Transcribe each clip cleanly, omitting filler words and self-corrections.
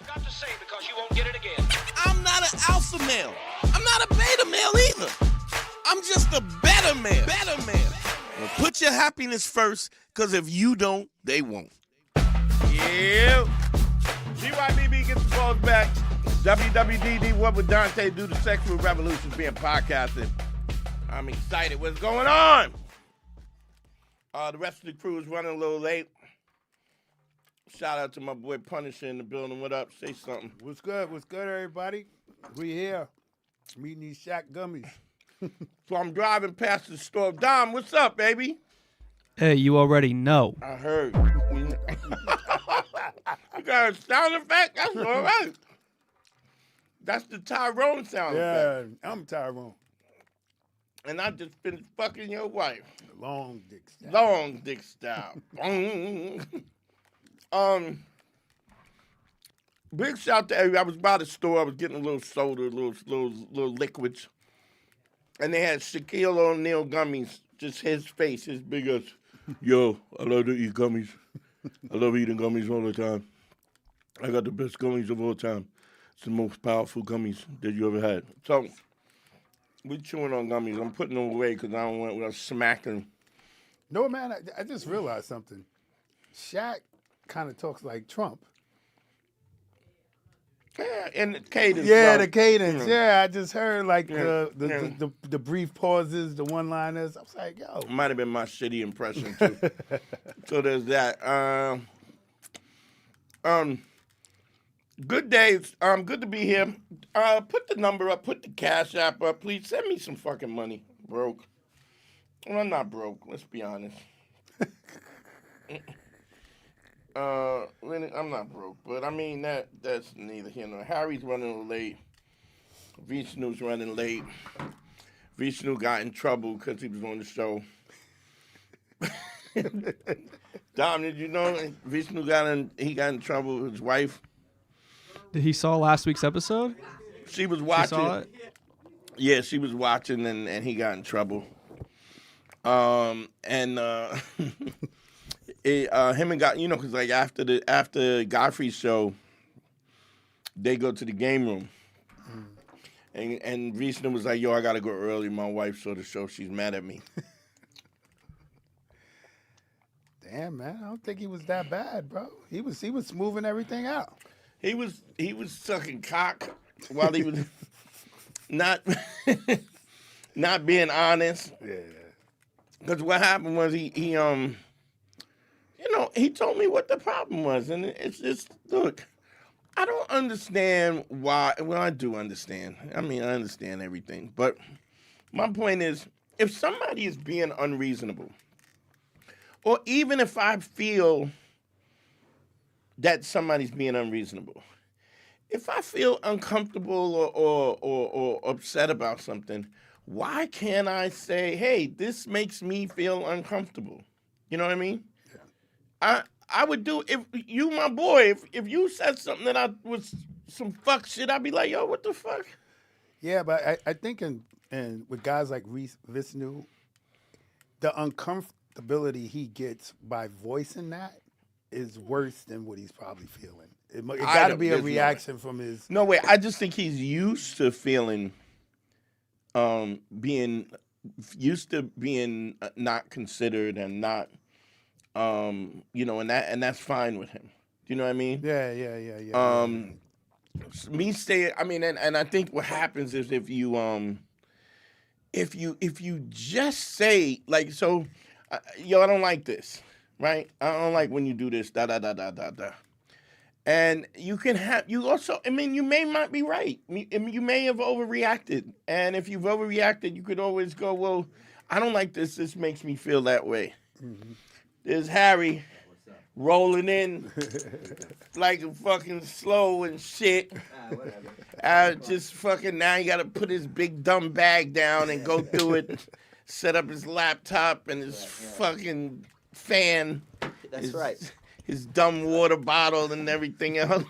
I've got to say because you won't get it again. I'm not an alpha male. I'm not a beta male either. I'm just a better man. Better man. Well, put your happiness first, because if you don't, they won't. Yeah. GYBB gets the balls back. WWDD, What Would Dante Do? The Sexual Revolution being podcasted. I'm excited. What's going on? The rest of the crew is running a little late. Shout out to my boy Punisher in the building. What up? Say something. What's good? What's good, everybody? We here. Meeting these Shaq gummies. So I'm driving past the store. Dom, what's up, baby? Hey, you already know. I heard. You got a sound effect? That's all right. That's the Tyrone sound effect. Yeah, I'm Tyrone. And I just finished fucking your wife. Long dick style. Long dick style. Big shout to everybody. I was by the store. I was getting a little soda, little liquids. And they had Shaquille O'Neal gummies. Just his face, his big ass. Yo, I love to eat gummies. I love eating gummies all the time. I got the best gummies of all time. It's the most powerful gummies that you ever had. So, we chewing on gummies. I'm putting them away because I don't want to smack them. No, man, I just realized something. Shaq kind of talks like Trump. Yeah, and the cadence. Yeah, bro. the cadence. Yeah, I just heard like Yeah. the brief pauses, the one-liners. I was like, yo. Might have been my shitty impression, too. So there's that. Good days. Good to be here. Put the number up. Put the Cash App up. Please send me some fucking money. Broke. Well, I'm not broke. Let's be honest. Really, I'm not broke. But, I mean, that's neither here nor there. Harry's running late. Vishnu's running late. Vishnu got in trouble because he was on the show. Dom, did you know Vishnu got in trouble with his wife? Did he saw last week's episode? She was watching. She saw it? Yeah, she was watching, and he got in trouble. Him and God, because like after Godfrey's show, they go to the game room, and Vishnu was like, "Yo, I gotta go early. My wife saw the show. She's mad at me." Damn, man, I don't think he was that bad, bro. He was smoothing everything out. He was sucking cock while he was not being honest. Yeah. Because what happened was he told me what the problem was, and it's just, look, I don't understand why. Well, I do understand. I mean, I understand everything, but my point is, if somebody is being unreasonable, or even if I feel that somebody's being unreasonable, if I feel uncomfortable or upset about something, why can't I say, hey, this makes me feel uncomfortable? You know what I mean? Yeah. I would do, if you, my boy, if you said something that I was some fuck shit, I'd be like, yo, what the fuck? Yeah, but I think in with guys like Vishnu, the uncomfortability he gets by voicing that is worse than what he's probably feeling. It got to be a reaction from his... No, wait, I just think he's used to feeling... being not considered and not, and that's fine with him. Do you know what I mean? Yeah. Me saying, I mean, and I think what happens is if you just say like, so, yo, I don't like this, right? I don't like when you do this, da da da da da da. And you may not be right. You may have overreacted. And if you've overreacted, you could always go, well, I don't like this. This makes me feel that way. Mm-hmm. There's Harry rolling in like a fucking slow and shit. Just fucking now you got to put his big dumb bag down and go through it, set up his laptop and his fucking fan. That's right. His dumb water bottle and everything else.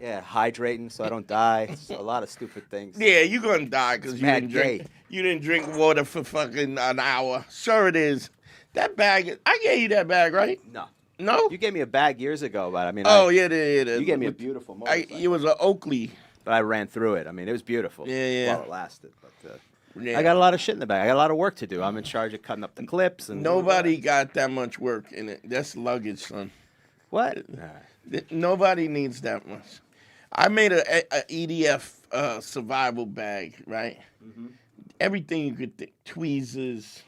Yeah, hydrating so I don't die. It's a lot of stupid things. Yeah, you're gonna die because you didn't drink. Gay. You didn't drink water for fucking an hour. Sure it is. That bag. I gave you that bag, right? No. No. You gave me a bag years ago, but I mean, Yeah. you gave me a beautiful motorcycle. It was an Oakley. But I ran through it. I mean, it was beautiful. Yeah. While it lasted. But Yeah. I got a lot of shit in the bag. I got a lot of work to do. I'm in charge of cutting up the clips. And Nobody got that much work in it. That's luggage, son. What? Nobody needs that much. I made a EDF survival bag, right? Mm-hmm. Everything you could think. Tweezers,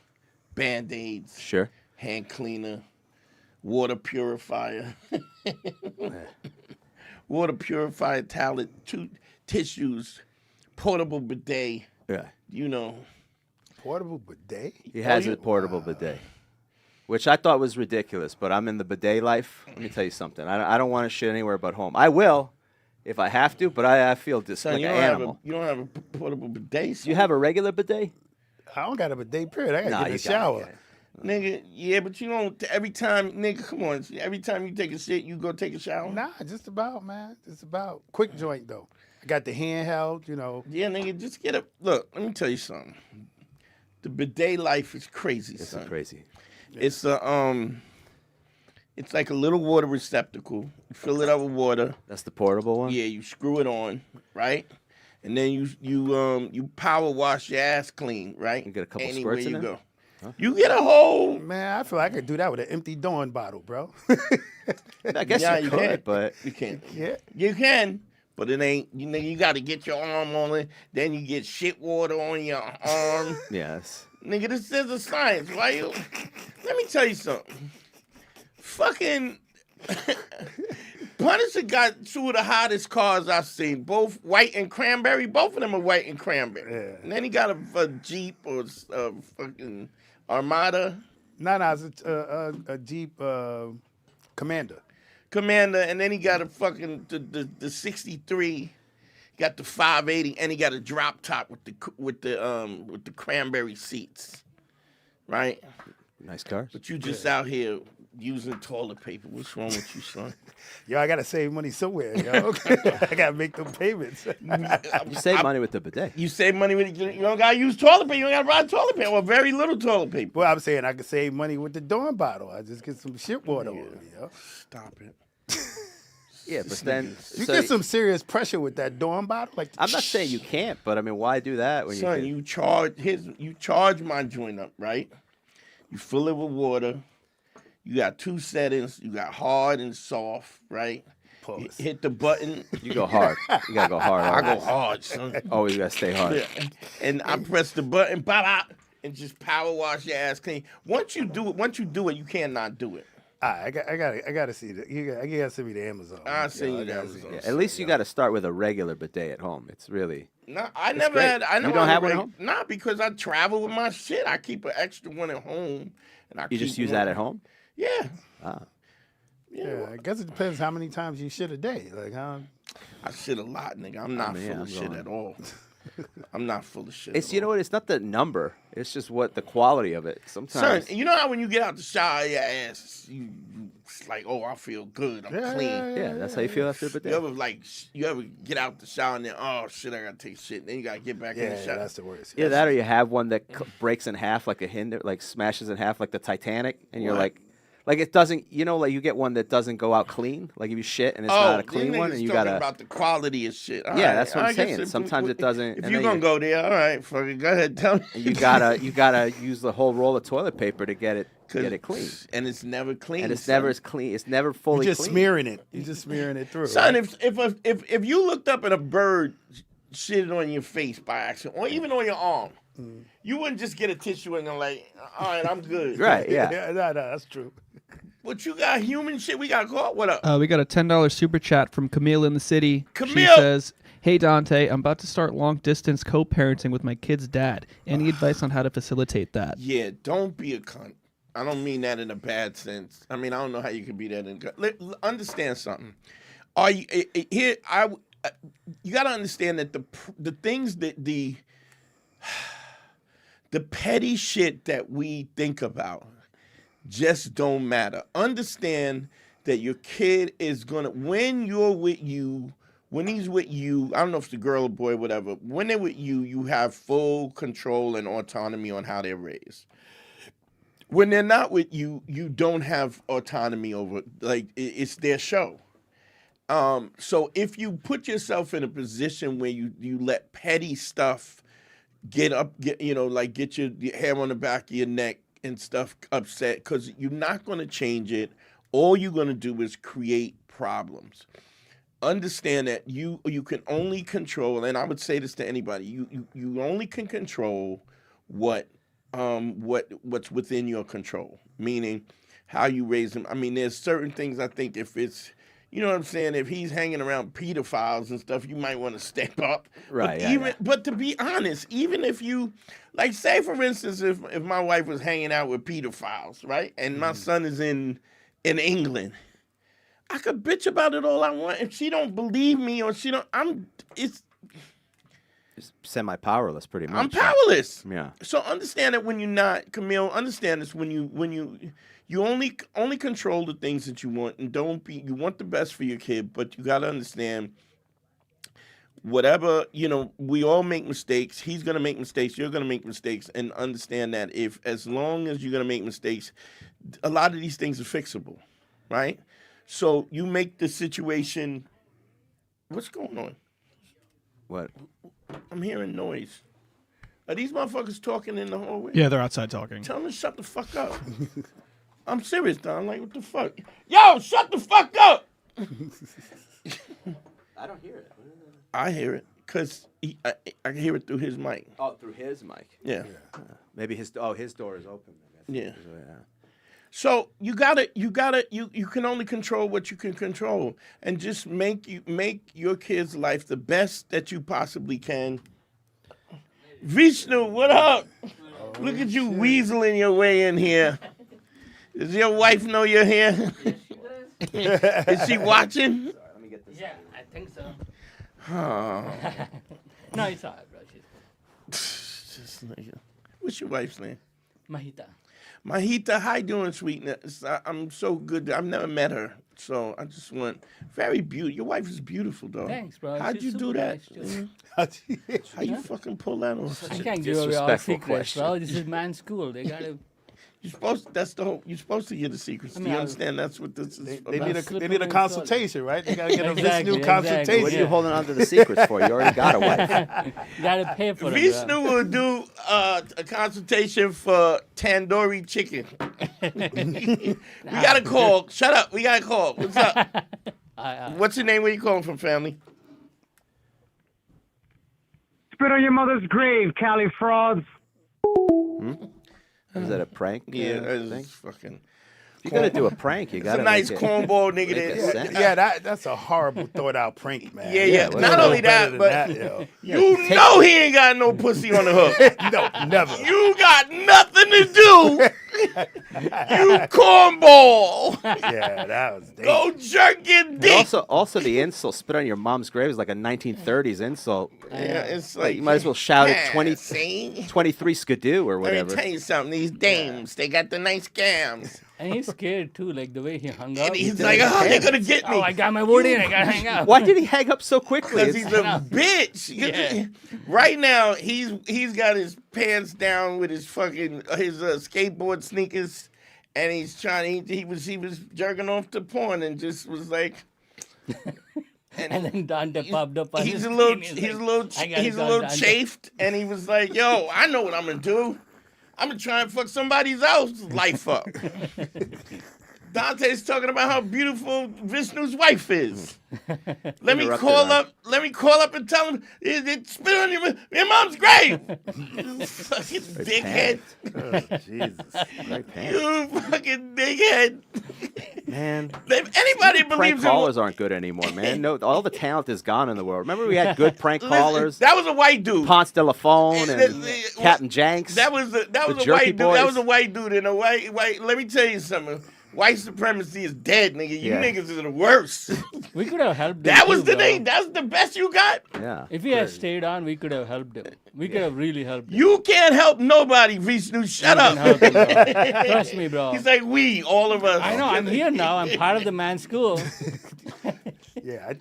Band-Aids, Sure. hand cleaner, water purifier, water purifier towel, tissues, portable bidet, Yeah. you know. Portable bidet? He has a portable bidet, which I thought was ridiculous, but I'm in the bidet life. Let me tell you something. I don't want to shit anywhere but home. I will if I have to, but I feel just Son, like you an don't animal. you don't have a portable bidet, son. Do you have a regular bidet? I don't got a bidet, period. I got to Nah, get in you the gotta shower. get it. Nigga, yeah, but you don't, every time, nigga, come on. Every time you take a shit, you go take a shower? Nah, just about, man. Just about. Quick joint, though. I got the handheld, you know. Yeah, nigga, just get a, look, let me tell you something. The bidet life is crazy, It's son. crazy. It's it's like a little water receptacle. You fill it up with water. That's the portable one? Yeah, you screw it on, right? And then you power wash your ass clean, right? You get a couple Anywhere squirts in you there? go. You get a whole. Man, I feel like I could do that with an empty Dawn bottle, bro. I guess Yeah, you you could, can. but You can. Yeah. You can, but it ain't. You got to get your arm on it. Then you get shit water on your arm. yes. Nigga, this is a science. Why you? Let me tell you something. Fucking Punisher got two of the hottest cars I've seen. Both white and cranberry. Both of them are white and cranberry. Yeah. And then he got a Jeep or a fucking Armada No, it's a Jeep Commander. Commander, and then he got a fucking the 63. Got the 580, and he got a drop top with the cranberry seats, right? Nice cars. But you just out here using toilet paper. What's wrong with you, son? Yo, I got to save money somewhere, yo. I got to make them payments. You save money with the bidet. You save money with it. You don't gotta use toilet paper. You don't gotta buy toilet paper or very little toilet paper. Well, I'm saying I could save money with the Dawn bottle. I just get some shit water on me, yo. Stop it. Yeah, but then You so get some serious pressure with that Dawn bottle. Like I'm not saying you can't, but I mean, why do that when Son, you you charge my joint up, right? You fill it with water. You got two settings. You got hard and soft, right? Pause. You hit the button. you go hard? You gotta go hard. I go always. hard, son. Always gotta stay hard. Yeah. And I press the button, bop, and just power wash your ass clean. Once you do it, you cannot do it. I got to see that. You got to send me the Amazon. I'll send you I the gotta Amazon. see Yeah, that. at least you got to start with a regular bidet at home. It's really No, I never great. had. I You never don't had have a one at reg- home? Nah, because I travel with my shit. I keep an extra one at home, and you just use that at home. Yeah. Ah. Yeah, I guess it depends how many times you shit a day. Like, huh? I shit a lot, nigga. I'm not mean, full I'm of shit going- at all. I'm not full of shit. It's at you know all. what? It's not the number. It's just what the quality of it. Son, Sometimes you know how when you get out the shower, your ass, it's like, oh, I feel good. I'm clean. yeah, that's how you feel after a bidet. You ever get out the shower and then, oh shit, I gotta take shit. Then you gotta get back in Yeah, the shower. that's the worst. Yeah, that or you have one that breaks in half like a hinder, like smashes in half like the Titanic, and you're What? like it doesn't. You know, like you get one that doesn't go out clean. Like if you shit and it's not a clean one, and you talking gotta. about the quality of shit. All Yeah, right, that's what I'm I guess saying. if- Sometimes it doesn't, If and you're then gonna go there, all right, fuck it. Go ahead, tell me. And you gotta use the whole roll of toilet paper to get it clean. And it's never clean. And it's son. never as clean. It's never You're fully just clean. smearing it. You're just smearing it through. Son, right? if you looked up at a bird shitted on your face by accident, or even on your arm, you wouldn't just get a tissue and go like, all right, I'm good. Right? Yeah. No, that's true. But you got human shit. We got caught. What up? We got a $10 super chat from Camille in the city. She Camille! says, "Hey Dante, I'm about to start long distance co-parenting with my kid's dad. Any advice on how to facilitate that?" Yeah, don't be a cunt. I don't mean that in a bad sense. I mean, I don't know how you could be that in. Understand something. Are you here? You got to understand that the things that the petty shit that we think about just don't matter. Understand that your kid is gonna when you're with you. When he's with you, I don't know if it's a girl or boy, whatever. When they're with you, you have full control and autonomy on how they're raised. when they're not with you, you don't have autonomy over. Like it's their show. So if you put yourself in a position where you let petty stuff get your hair on the back of your neck and stuff upset, because you're not going to change it. All you're going to do is create problems. Understand that you can only control, and I would say this to anybody, you only can control what's within your control, meaning how you raise them. I mean, there's certain things I think if it's, you know what I'm saying, if he's hanging around pedophiles and stuff, you might want to step up. Right. But to be honest, even if you, like, say for instance, if my wife was hanging out with pedophiles, right, and my son is in England, I could bitch about it all I want. If she don't believe me or it's Semi-powerless, pretty much. I'm powerless. Yeah. So understand that when you're not, Camille, understand this, when you only control the things that you want, and you want the best for your kid, but you got to understand whatever, we all make mistakes. He's going to make mistakes. You're going to make mistakes, and understand that as long as you're going to make mistakes, a lot of these things are fixable, right? So you make the situation, what's going on? What? I'm hearing noise. Are these motherfuckers talking in the hallway? Yeah, they're outside talking. Tell them to shut the fuck up. I'm serious, Don. Like, what the fuck? Yo, shut the fuck up! I don't hear it. I hear it, because I can hear it through his mic. Oh, through his mic. Yeah. Maybe his door is open. Yeah. So you can only control what you can control, and just make your kid's life the best that you possibly can. Vishnu, what up? Look at you weaseling your way in here. Does your wife know you're here? Is she watching? Let me get this. Yeah, I think so. Oh. No, it's all right, bro. Just like, what's your wife's name? Mahita. Mahita, how you doing, sweetness? I'm so good. I've never met her, so I just want very beautiful. Your wife is beautiful, though. Thanks, bro. How'd She's you do super that? nice, too. How you fucking pull that off? I can't give away all disrespectful secrets, question. bro. This is man's school. They gotta. You're supposed to get the secrets. I Do mean, you I- understand? That's what this is. They about. need a Slippery they need a and consultation, right? They gotta get a Exactly, Vishnu exactly. consultation. What are you holding on to the secrets for? You already got a wife. You gotta pay for it. Vishnu will do a consultation for tandoori chicken. We got a call. Shut up. We got a call. What's up? What's your name? Where you calling from, family? Spit on your mother's grave, Cali frauds. Is that a prank? Yeah, thing? that's fucking. You gotta do a prank. You It's gotta a nice make it- cornball nigga. make it That, sense. Yeah, that's a horrible thought out prank, man. yeah. what's Not a only Better that, than but yo. you know he ain't got no pussy on the hook. No, never. You got nothing to do. You cornball. Yeah, that was dangerous. Go jerk your And dick. also the insult, spit on your mom's grave, is like a 1930s insult. Yeah, it's Like, like you might as well shout it yeah, see? 23 skidoo or Let me whatever. tell you something. These dames, they got the nice gams. And he's scared too, like the way he hung up. And he's like, oh, they're going to get me. Oh, I got my word in. I gotta hang up. Why did he hang up so quickly? Because he's a bitch. Yeah. Right now, he's got his pants down with his fucking skateboard sneakers, and he's trying. He was jerking off to porn and just was like. And then Dante popped up on He's his a little screen. he's a little I gotta he's a call little Dante. chafed, and he was like, "Yo, I know what I'm gonna do. I'm gonna try and fuck somebody else's life up." Dante's talking about how beautiful Vishnu's wife is. Let me Interrupted call her. up. Let me call up and tell him it spit on your mom's grave. You fucking dickhead. Oh, Jesus. Right pants. You fucking dickhead. Man. If anybody Prank believes in callers aren't good anymore, man. No, all the talent is gone in the world. Remember we had good prank Listen, callers? that was a white dude. Ponce de la Phone and The- Captain Janks. That was a The white Jerky dude. That Boys. was a white dude and a white. Let me tell you something. White supremacy is dead, nigga. You Yeah. niggas are the worst. We could have helped him. That was too, the bro. thing. That's the best you got. Yeah. If he had stayed on, we could have helped him. We could have really helped him. You can't help nobody, Vishnu. Shut We up. can help him, bro. Trust me, bro. He's like we, all of us. I know. I'm here now. I'm part of the man's school. Yeah, I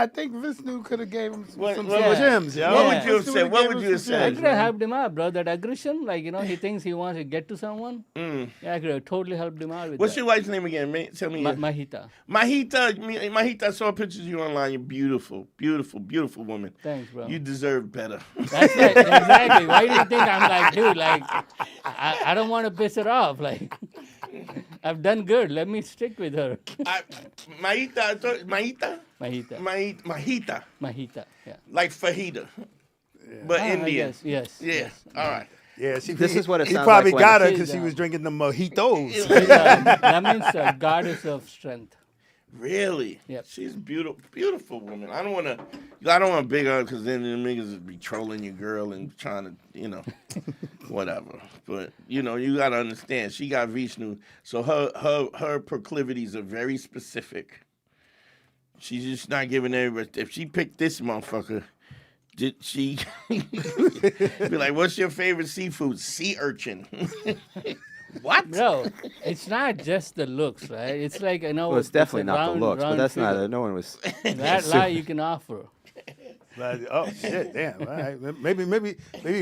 think Vishnu could have gave him some what- gems, yo. What would you have Vishnu said? would've What gave would him you have some said? I gems, could have man. helped him out, bro. That aggression, like, he thinks he wants to get to someone. Yeah, I could have totally helped him out with What's that. your wife's name again? Tell me. Mahita. Mahita, I saw pictures of you online. You're beautiful, beautiful, beautiful woman. Thanks, bro. You deserve better. That's right, exactly. Why do you think I'm like, dude, like, I don't want to piss her off. Like, I've done good. Let me stick with her. Mahita, Mahita, yeah. like fajita, but Indian. Yes. Yeah. All right. Yeah, This is what it he sounds probably like got her when- because she was drinking the mojitos. That means goddess of strength. Really? Yep. She's beautiful, beautiful woman. I don't want to big her because then the niggas would be trolling your girl and trying to, whatever. But you gotta understand, she got Vishnu, so her proclivities are very specific. She's just not giving everybody. If she picked this motherfucker, did she be like, "What's your favorite seafood?" Sea urchin. What? Bro, it's not just the looks, right? It's like, Well, it's definitely a not the looks, but round that's figure. not. No one was. That lie you can offer. Like, oh shit, damn! All right. Maybe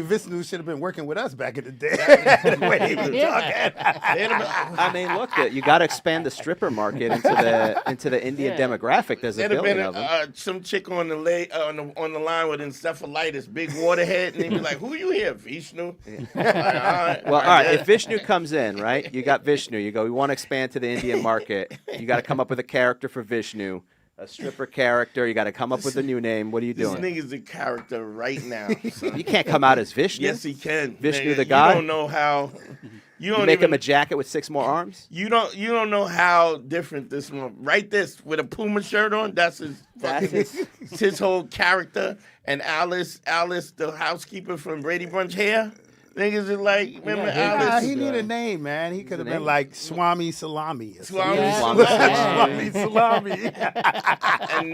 Vishnu should have been working with us back in the day. The way he was talking. I mean, look, you got to expand the stripper market into the Indian Yeah. demographic. There's a There'd have been billion of them. some chick on the line with encephalitis, big waterhead, and they'd be like, "Who you here, Vishnu?" Like, Well, all right. If Vishnu comes in, right? You got Vishnu. You go. We want to expand to the Indian market. You got to come up with a character for Vishnu, a stripper character. You got to come up with a new name. What are you This doing? nigga's a character right now. son. You can't come out as Vishnu. Yes, he can. Vishnu Nigga, the god? You don't know how. You You don't make even, him a jacket with 6 more arms. You don't know how different this one. Write this with a Puma shirt on. That's his. That's Fucking, it's his whole character. And Alice, the housekeeper from Brady Bunch hair. Niggas is like, remember Yeah, Nah, Alice? he need a name, man. He could have name? been like Swami Salami. Or Swami Yeah. Salami. Swami Salami.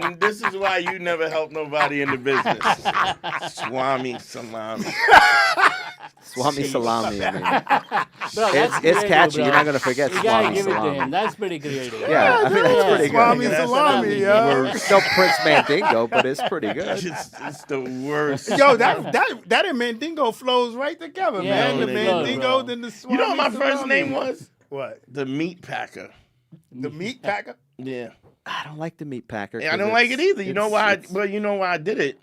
And this is why you never help nobody in the business. Swami Salami. Swami Salami. I mean, Bro, that's it's creative, catchy. bro. You're not gonna forget You gotta Swami give it to Salami. him. That's pretty creative. Yeah, I mean that's pretty good. Swami That's Salami, yo. It's no Prince Mandingo, but it's pretty good. It's the worst. Yo, that and Mandingo flows right together, Yeah, man. The they do, Mandingo, bro. then the Swami You know what my first Salami. name was? What? The Meat Packer. The meat packer? Yeah. I don't like the meat packer. I 'cause don't like it either. You know why? You know why I did it?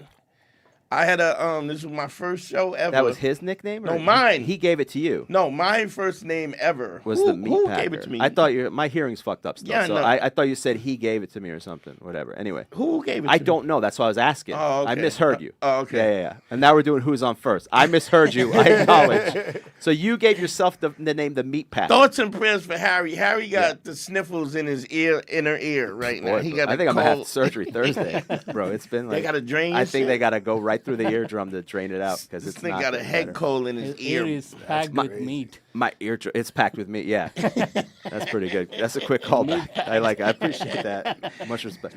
I had this was my first show ever. That was his nickname? No, or mine. He gave it to you. No, my first name ever. Was who, the meat who packer? gave it to me? I thought my hearing's fucked up still. Yeah, so no. I thought you said he gave it to me or something. Whatever. Anyway. Who gave it to I me? don't know. That's why I was asking. Oh, okay. I misheard you. Oh, okay. Yeah. And now we're doing who's on first. I misheard you. I acknowledge. So you gave yourself the name the meat packer. Thoughts and prayers for Harry. Harry got the sniffles in his inner ear right now. Boy, He got I a think I'm gonna have cold- surgery Thursday, bro. It's been like They gotta drain I your think shit? they gotta go right through the eardrum to drain it out because This it's thing not got a getting head better. cold in his His ear ear. is packed with meat. My it's packed with meat. Yeah, that's pretty good. That's a quick callback. I appreciate that. Much respect.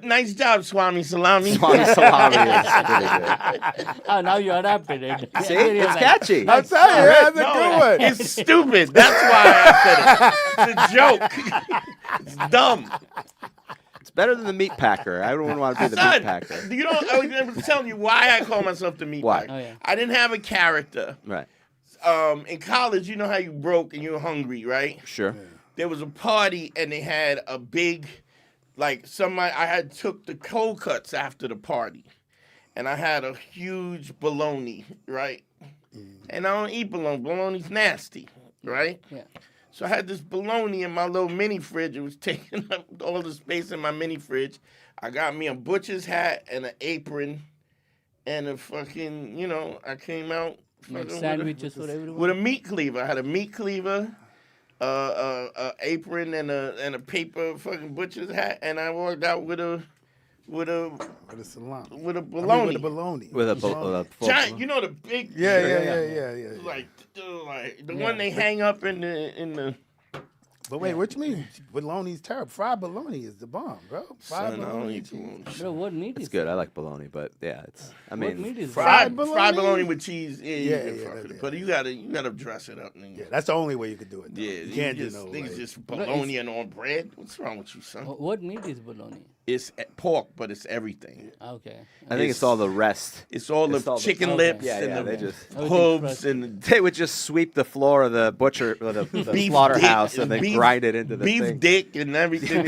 Nice job, Swami Salami. Swami Salami is pretty good. Oh, now you adapted it. See, You're it's like, catchy. I'm telling you, that's a No, good one. it's stupid. That's why I said it. It's a joke. It's dumb. It's better than the meat packer. I don't want to be the Son, meat packer. you know, I was telling you why I call myself the meat Why? packer. Oh, yeah. I didn't have a character. Right. In college, you know how you broke and you were hungry, right? Sure. There was a party and they had a big, like somebody. I had took the cold cuts after the party, and I had a huge bologna, right? And I don't eat bologna. Bologna's nasty, right? Yeah. So I had this bologna in my little mini fridge. It was taking up all the space in my mini fridge. I got me a butcher's hat and an apron and a fucking, I came out Make fucking sandwiches for everyone. with a meat cleaver. I had a meat cleaver, apron and a paper fucking butcher's hat, and I walked out with a With a salami. with a I mean, bologna. with a bologna. With a full Giant, you know the big Yeah. like the one they hang up in the But wait, what you mean? Bologna's terrible. Fried bologna is the bomb, bro. Fried Son, I don't bologna. eat bologna. Bro, what meat It's is good. I like bologna, but yeah, it's. I What mean, meat is fried bologna? bologna with cheese. Yeah, you Yeah, can yeah, fuck with yeah. it. But you gotta dress it up. Nigga. Yeah, that's the only way you could do it. Though. Yeah, you can't just do no niggas way. just bologna and on bread. What's wrong with you, son? What meat is bologna? It's pork, but it's everything. Okay. I think it's all the rest. It's all the It's all the- chicken okay. lips Yeah, and yeah, the they just hooves and they would just sweep the floor of the butcher or the beef slaughterhouse dick, and then beef- grind it into the beef thing. dick and everything.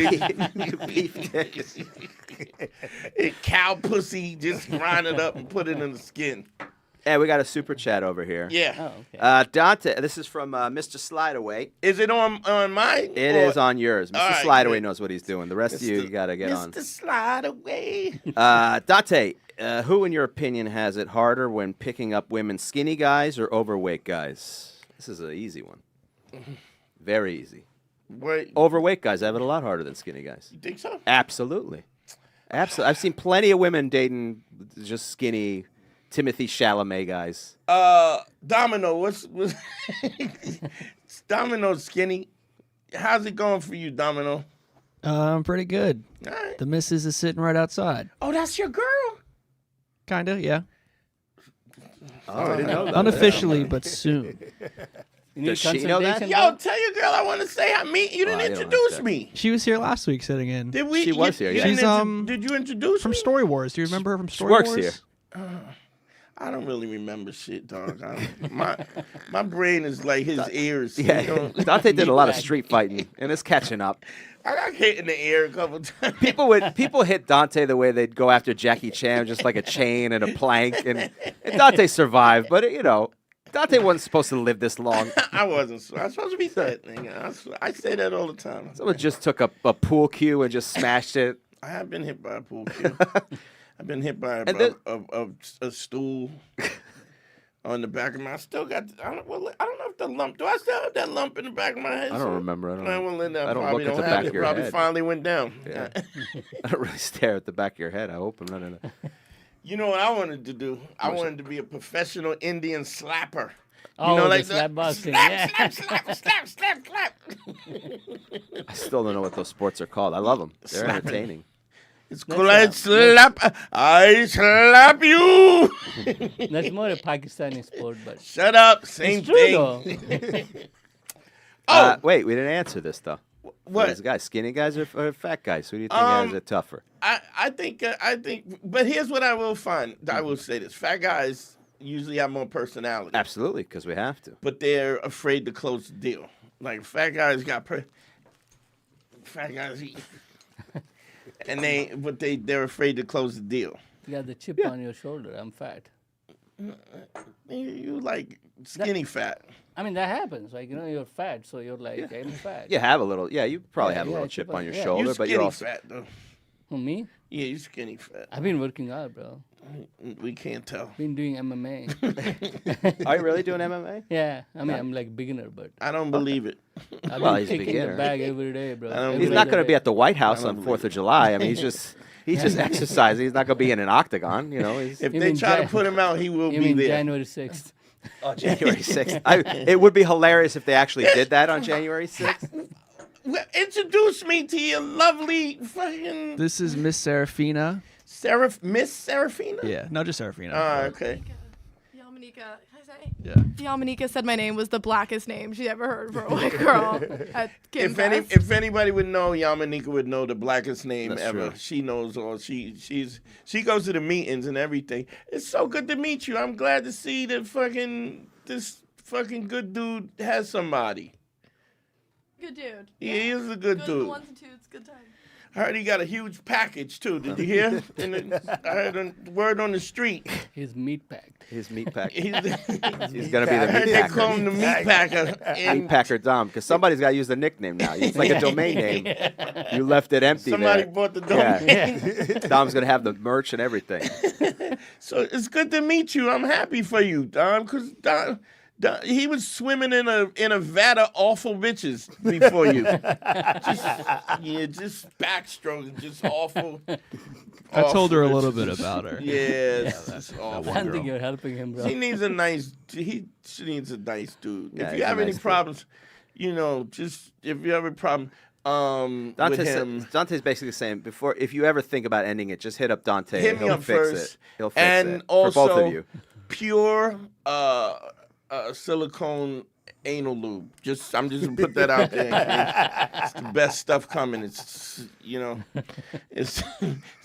Beef dick. And cow pussy, just grind it up and put it in the skin. Yeah, we got a super chat over here. Yeah. Oh, okay. Dante, this is from Mr. Slideaway. Is it on mine? It is on yours. Mr. All right, Slideaway good. knows what he's doing. The rest of you got to get on. Mr. Slide away. Dante, who, in your opinion, has it harder when picking up women, skinny guys or overweight guys? This is an easy one. Very easy. What? Overweight guys have it a lot harder than skinny guys. You think so? Absolutely. Absolutely. I've seen plenty of women dating just skinny Timothy Chalamet guys. Domino, what's Domino skinny? How's it going for you, Domino? I'm pretty good. All right. The missus is sitting right outside. Oh, that's your girl. Kinda, yeah. Oh, I didn't know that. Unofficially, but soon. You need Does she know that? consultation, Yo, bro? tell your girl I want to say I meet you. Didn't Oh, you don't introduce have to. me. She was here last week sitting in. Did we? She was here, yeah. didn't She's, did you introduce From me? Story Wars. Do you remember her from Story works Wars? here. I don't really remember shit, dog. My brain is like his ears. Yeah, You know? Dante did a lot of street fighting, and it's catching up. I got hit in the ear a couple times. People hit Dante the way they'd go after Jackie Chan, just like a chain and a plank, and Dante survived. But Dante wasn't supposed to live this long. I wasn't. I was supposed to be that thing. I say that all the time. Someone just took a pool cue and just smashed it. I have been hit by a pool cue. I've been hit by And a stool on the back of my. I still got. I don't know if the lump. Do I still have that lump in the back of my head? I don't remember. I don't Probably look at the don't have back it. of your Probably head. finally went down. Yeah. I don't really stare at the back of your head. I hope I'm not in a... You know what I wanted to do? I wanted to be a professional Indian slapper. Oh, you know, the like slap boxing. slap, Yeah. slap. I still don't know what those sports are called. I love them. They're Slapping. entertaining. It's cool. I slap. I slap you. That's more a Pakistani sport, but Shut up. Same it's true thing. though. Wait, we didn't answer this though. What? These guys, skinny guys or fat guys? Who do you think has it tougher? I think, but here's what I will find. I will say this: fat guys usually have more personality, Absolutely, because we have to. but they're afraid to close the deal. Like fat guys fat guys eat, and they're afraid to close the deal. You got the chip on your shoulder. I'm fat. You like skinny fat. I mean, that happens. Like, you're fat, so you're like, I'm fat. You have a little. Yeah, you probably have a yeah, little chip chip on on- your yeah. shoulder, You but skinny you're also. fat though. Who, me? Yeah, you skinny fat. I've been working out, bro. We can't tell. Been doing MMA. Are you really doing MMA? Yeah. I mean, I'm like beginner, but I don't believe it. I've Well, been he's a kicking beginner. the bag every day, bro. don't Every He's believe not other going to be day. at the White House don't on believe 4th of July. I mean, he's just exercising. He's not going to be in an octagon. You know. He's, If You they mean try to Jan- put him out, he will You be mean there. January 6th? January 6th. It would be hilarious if they actually did that on January 6th. Well, introduce me to your lovely fucking This is Miss Serafina. Miss Serafina. Yeah, no, just Serafina. Okay. Yamanika, can I say? Yeah. Yamanika said my name was the blackest name she ever heard for a white girl at Kim Fest. If anybody would know, Yamanika would know the blackest name That's ever. true. She knows all. She goes to the meetings and everything. It's so good to meet you. I'm glad to see that this fucking good dude has somebody. Good dude. Yeah, he is a good Good dude. ones and twos, good time. I heard he got a huge package too. Did you hear? I heard a word on the street. He's meat packed. His meat pack. He's He's going to be the I heard meat they call packer. him the meat packer. Meat And packer Dom, because somebody's got to use the nickname now. It's like a domain name. You left it empty somebody there. bought the domain. Yeah. Dom's going to have the merch and everything. So it's good to meet you. I'm happy for you, Don, because Don, he was swimming in a vat of awful bitches before you. Just backstroking, just awful. I told her a awful little bitches. bit about her. Yeah, it's just awful. I think you're helping him, bro. She needs a nice. She needs a nice dude. Yeah, if he's you a have any nice dude. problems, just if you have a problem, with him, Dante's basically saying if you ever think about ending it, just hit up Dante. hit and me he'll up fix first. it. He'll fix and it also for both of you. pure silicone anal lube. I'm just gonna put that out there. It's the best stuff coming. It's it's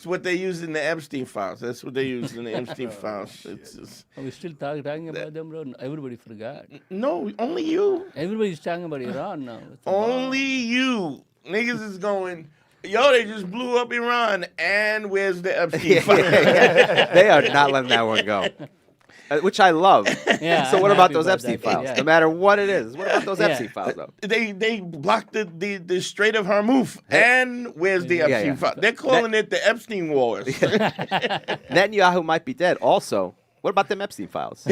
what they use in the Epstein files. That's what they use in the Epstein files. It's just, Are we still talking about them, bro? Everybody forgot. no, only you. Everybody's talking about Iran now. It's a Only you. Niggas is going, yo, they just blew up Iran, and where's the Epstein file? They are not letting that one go. Which I love. Yeah, so I'm what about happy those about Epstein that, files? yeah. No matter what it is. What about those Yeah. Epstein files, though? They blocked the Strait of Hormuz, and where's the Epstein yeah. file? They're calling it the Epstein Wars. Netanyahu might be dead. Also, what about them Epstein files?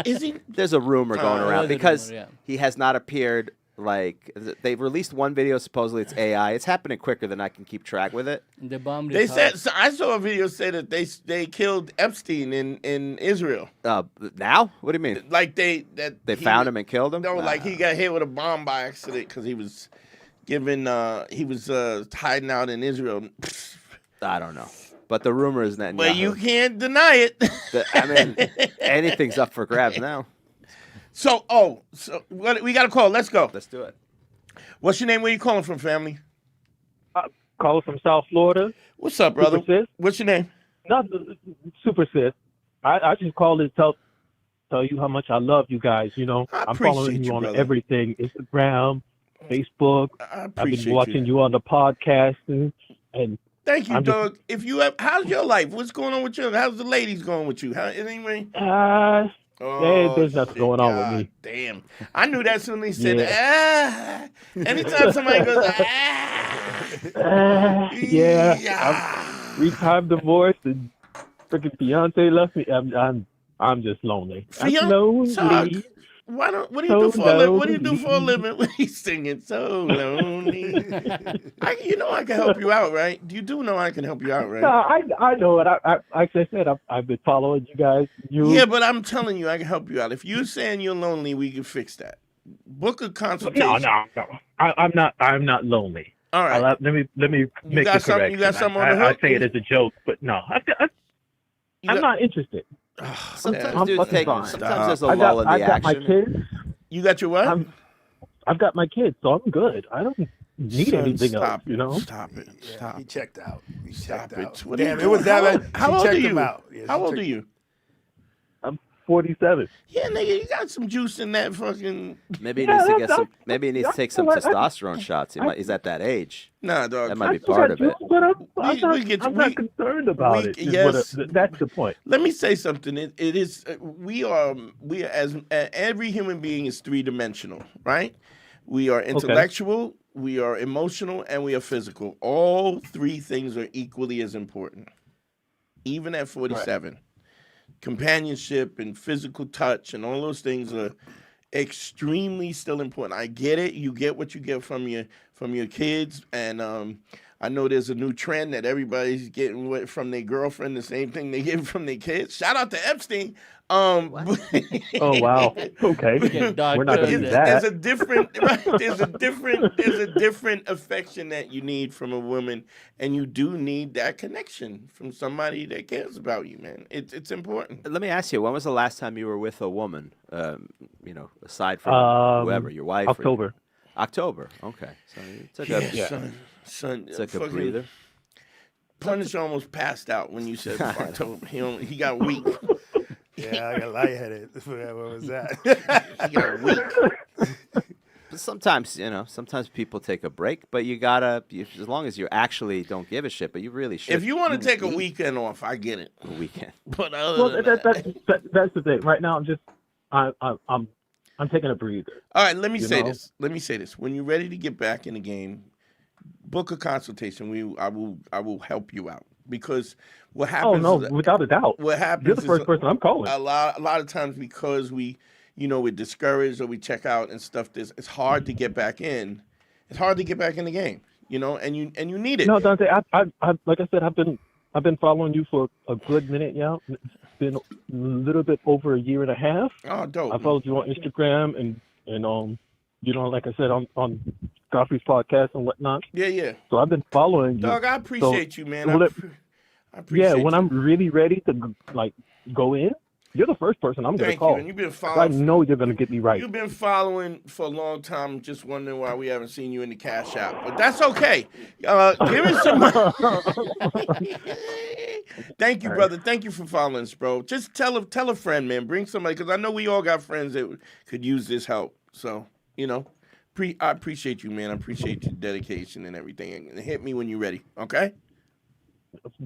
Is he? There's a rumor going there around was a because rumor, yeah. he has not appeared. Like they've released one video. Supposedly it's AI. It's happening quicker than I can keep track with it. They bombed They his said house. so I saw a video say that they killed Epstein in Israel. Now? What do you mean? Like they found him and killed him? No, like he got hit with a bomb by accident because he was hiding out in Israel. I don't know. But the rumor is Netanyahu. But you can't deny it. I mean, anything's up for grabs now. So what, we got a call. Let's go. Let's do it. What's your name? Where you calling from, family? Calling from South Florida. What's up, brother? Super sis. What's your name? Not super sis. I just called to tell you how much I love you guys. You know, I I'm following appreciate you on brother. everything: Instagram, Facebook. I I've appreciate been watching you on the podcast, and Thank you, I'm just- Doug. If you have, how's your life? What's going on with you? How's the ladies going with you? How anyway? there's nothing shit, going on with God me. Damn, I knew that soon. They said, Anytime somebody goes, Yeah, I'm 3-time divorced, and freaking fiance left me. I'm just lonely. I'm lonely. Doug, what do you do for a living? What do you do for a living when he's singing so lonely? I can help you out, right? You do know I can help you out, right? No, I know it. Like I said, I've been following you guys. Yeah, but I'm telling you, I can help you out. If you're saying you're lonely, we can fix that. Book a consultation. No. I'm not lonely. All right. Let me make the got something- correction. you got something on the I hook? say it as a joke, but no, I'm not interested. Sometimes dudes take. fine. Sometimes there's a I lull in the got action. my kids. You got your what? I've got my kids, so I'm good. I don't need Son, anything stop else. You know. Stop it. Stop. He checked out. He Stop checked it. out. What are you Damn, it doing? was that. How She old checked are him you? out. Yeah, she How old checked- are you? I'm 47. Yeah, nigga, you got some juice in that fucking. Maybe he needs to get that's- some. Maybe he needs to take some that's- testosterone shots. He's at that age. Nah, dog. That might be I still part got of it. juice, but I'm we not concerned about it. yes. That's the point. Let me say something. It is we are as every human being is 3-dimensional, right? We are intellectual, we are emotional, and we are physical. All 3 things are equally as important, even at 47. Right. Companionship and physical touch and all those things are extremely still important. I get it. You get what you get from your kids, and I know there's a new trend that everybody's getting from their girlfriend the same thing they get from their kids. Shout out to Epstein. Oh wow. Okay. We're not gonna do that. There's a different affection that you need from a woman, and you do need that connection from somebody that cares about you, man. It's important. Let me ask you, when was the last time you were with a woman? Aside from whoever, your wife. October. October. Okay. So you took Son, took a breather. Punisher almost passed out when you said October. He got weak. Yeah, I got lightheaded. What was that? He got weak. But sometimes people take a break, but you gotta, as long as you actually don't give a shit, but you really should. If you want to take a weekend off, I get it. A weekend. But other that's the thing. Right now, I'm taking a breather. All right, let me say this. When you're ready to get back in the game, book a consultation. I will help you out, because what happens? Oh no, without a doubt. What happens? You're the first person I'm calling. A lot of times, because we're discouraged or we check out and stuff. It's hard to get back in. It's hard to get back in the game, and you need it. No, Dante, I like I said, I've been following you for a good minute now. It's been a little bit over a year and a half. Oh, dope. I followed you on Instagram and like I said, on Godfrey's podcast and whatnot. Yeah. So I've been following you. Dog, I appreciate you, man. I appreciate when I'm really ready to go in, You're the first person I'm going to Thank call. you. And you've been I following. know you're going to get me right. You've been following for a long time. Just wondering why we haven't seen you in the cash app, but that's okay. Give me some. Thank you, brother. Thank you for following us, bro. Just tell a friend, man. Bring somebody, because I know we all got friends that could use this help. So I appreciate you, man. I appreciate your dedication and everything. And hit me when you're ready. Okay.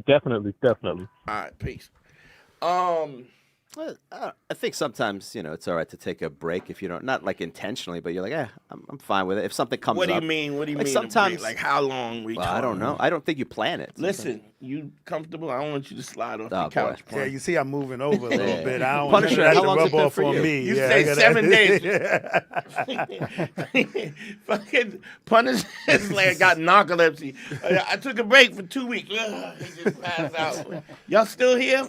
Definitely. All right. Peace. Well, I think sometimes it's all right to take a break if you don't, not like intentionally, but you're like, I'm fine with it. If something comes up. What do you mean? What do you mean? Sometimes, like how long we? Well, I don't know. I don't think you plan it. Listen, you comfortable? I don't want you to slide off the couch. Yeah, you see, I'm moving over a little bit. I don't Punisher, want how to long's rub it been off for on you? me. You Yeah, say I 7 days. Fucking Punisher is like got narcolepsy. I took a break for 2 weeks. He just passed out. Y'all still here?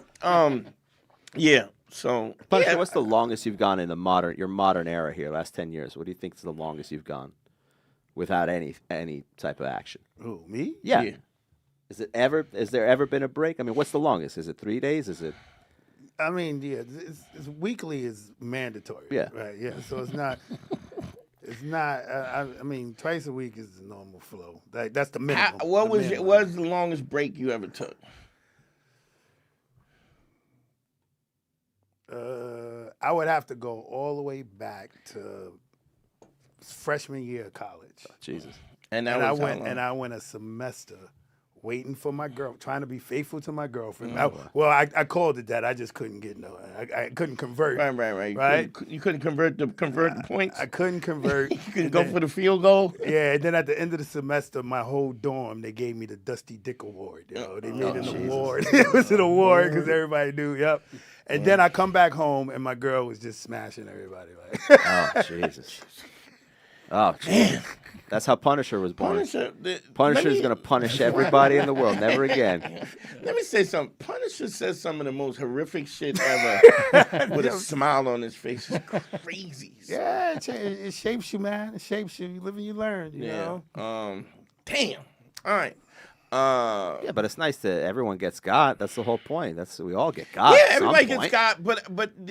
Yeah. So, Punisher, what's the longest you've gone in your modern era here, last 10 years? What do you think is the longest you've gone without any type of action? Who, me? Yeah. Has there ever been a break? I mean, what's the longest? Is it 3 days? Is it? I mean, yeah, it's weekly is mandatory. Yeah. Right. Yeah. So it's not. It's not. I mean, twice a week is the normal flow. That's the minimum. What was the longest break you ever took? I would have to go all the way back to freshman year of college. Oh, Jesus. And I went a semester waiting for my girl, trying to be faithful to my girlfriend. I called it that. I just couldn't get I couldn't convert. Right. You couldn't convert the points. I couldn't convert. You couldn't go for the field goal. Yeah, and then at the end of the semester, my whole dorm, they gave me the Dusty Dick Award. They made an award. It was an award because everybody knew. Yep. And then I come back home and my girl was just smashing everybody. Oh Jesus. Oh, man. That's how Punisher was born. Punisher is going to punish everybody in the world. Never again. Let me say something. Punisher says some of the most horrific shit ever with a smile on his face. It's crazy. Yeah, it shapes you, man. It shapes you. You live and you learn, you know? Damn. All right. Yeah, but it's nice that everyone gets got. That's the whole point. We all get got. Yeah, everybody gets got, but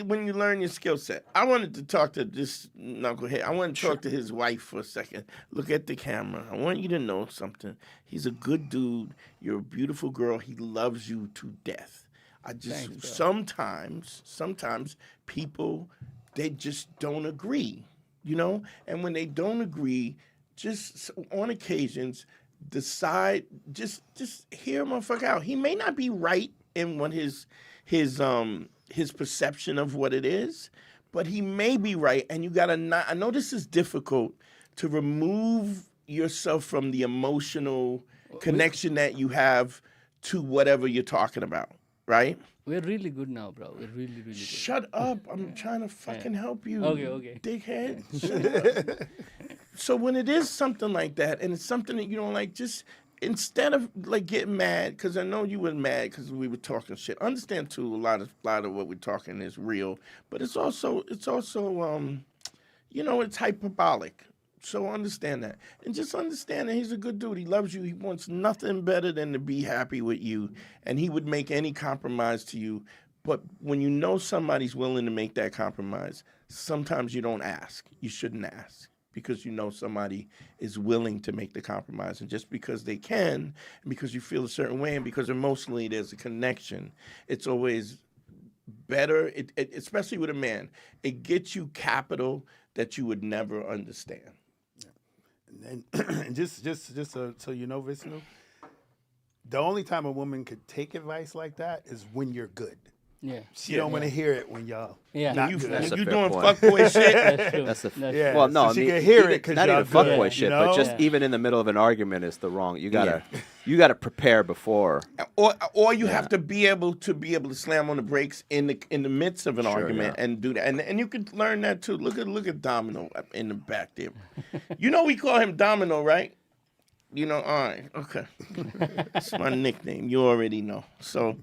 when you learn your skill set. I wanted to talk to this knucklehead. I want to talk to his wife for a second. Look at the camera. I want you to know something. He's a good dude. You're a beautiful girl. He loves you to death. Sometimes people, they just don't agree, And when they don't agree, just on occasions, decide, just hear a motherfucker out. He may not be right in what his perception of what it is, but he may be right. And you gotta I know this is difficult to remove yourself from the emotional connection that you have to whatever you're talking about, right? We're really good now, bro. We're really, really good. Shut up. I'm trying to fucking help you. Okay. Dickhead. Shut up. So when it is something like that, and it's something that you don't like, just instead of like getting mad, because I know you were mad because we were talking shit. Understand too, a lot of what we're talking is real, but it's also it's hyperbolic. So understand that, and just understand that he's a good dude. He loves you. He wants nothing better than to be happy with you, and he would make any compromise to you. But when you know somebody's willing to make that compromise, sometimes you don't ask. You shouldn't ask. Because you know somebody is willing to make the compromise. And just because they can, and because you feel a certain way, and because emotionally there's a connection, it's always better, especially with a man, it gets you capital that you would never understand. And just so you know, Vishnu, the only time a woman could take advice like that is when you're good. Yeah. She don't want to hear it when y'all not good. That's you a fair doing point. fuckboy shit. That's true. Well, no, so she can hear it because not y'all even good, fuckboy shit, but just even in the middle of an argument is the wrong. You gotta prepare before. Or you have to be able to slam on the brakes in the midst of an argument and do that. And you can learn that too. Look at Domino in the back there. We call him Domino, right? All right, okay. That's my nickname. You already know. So,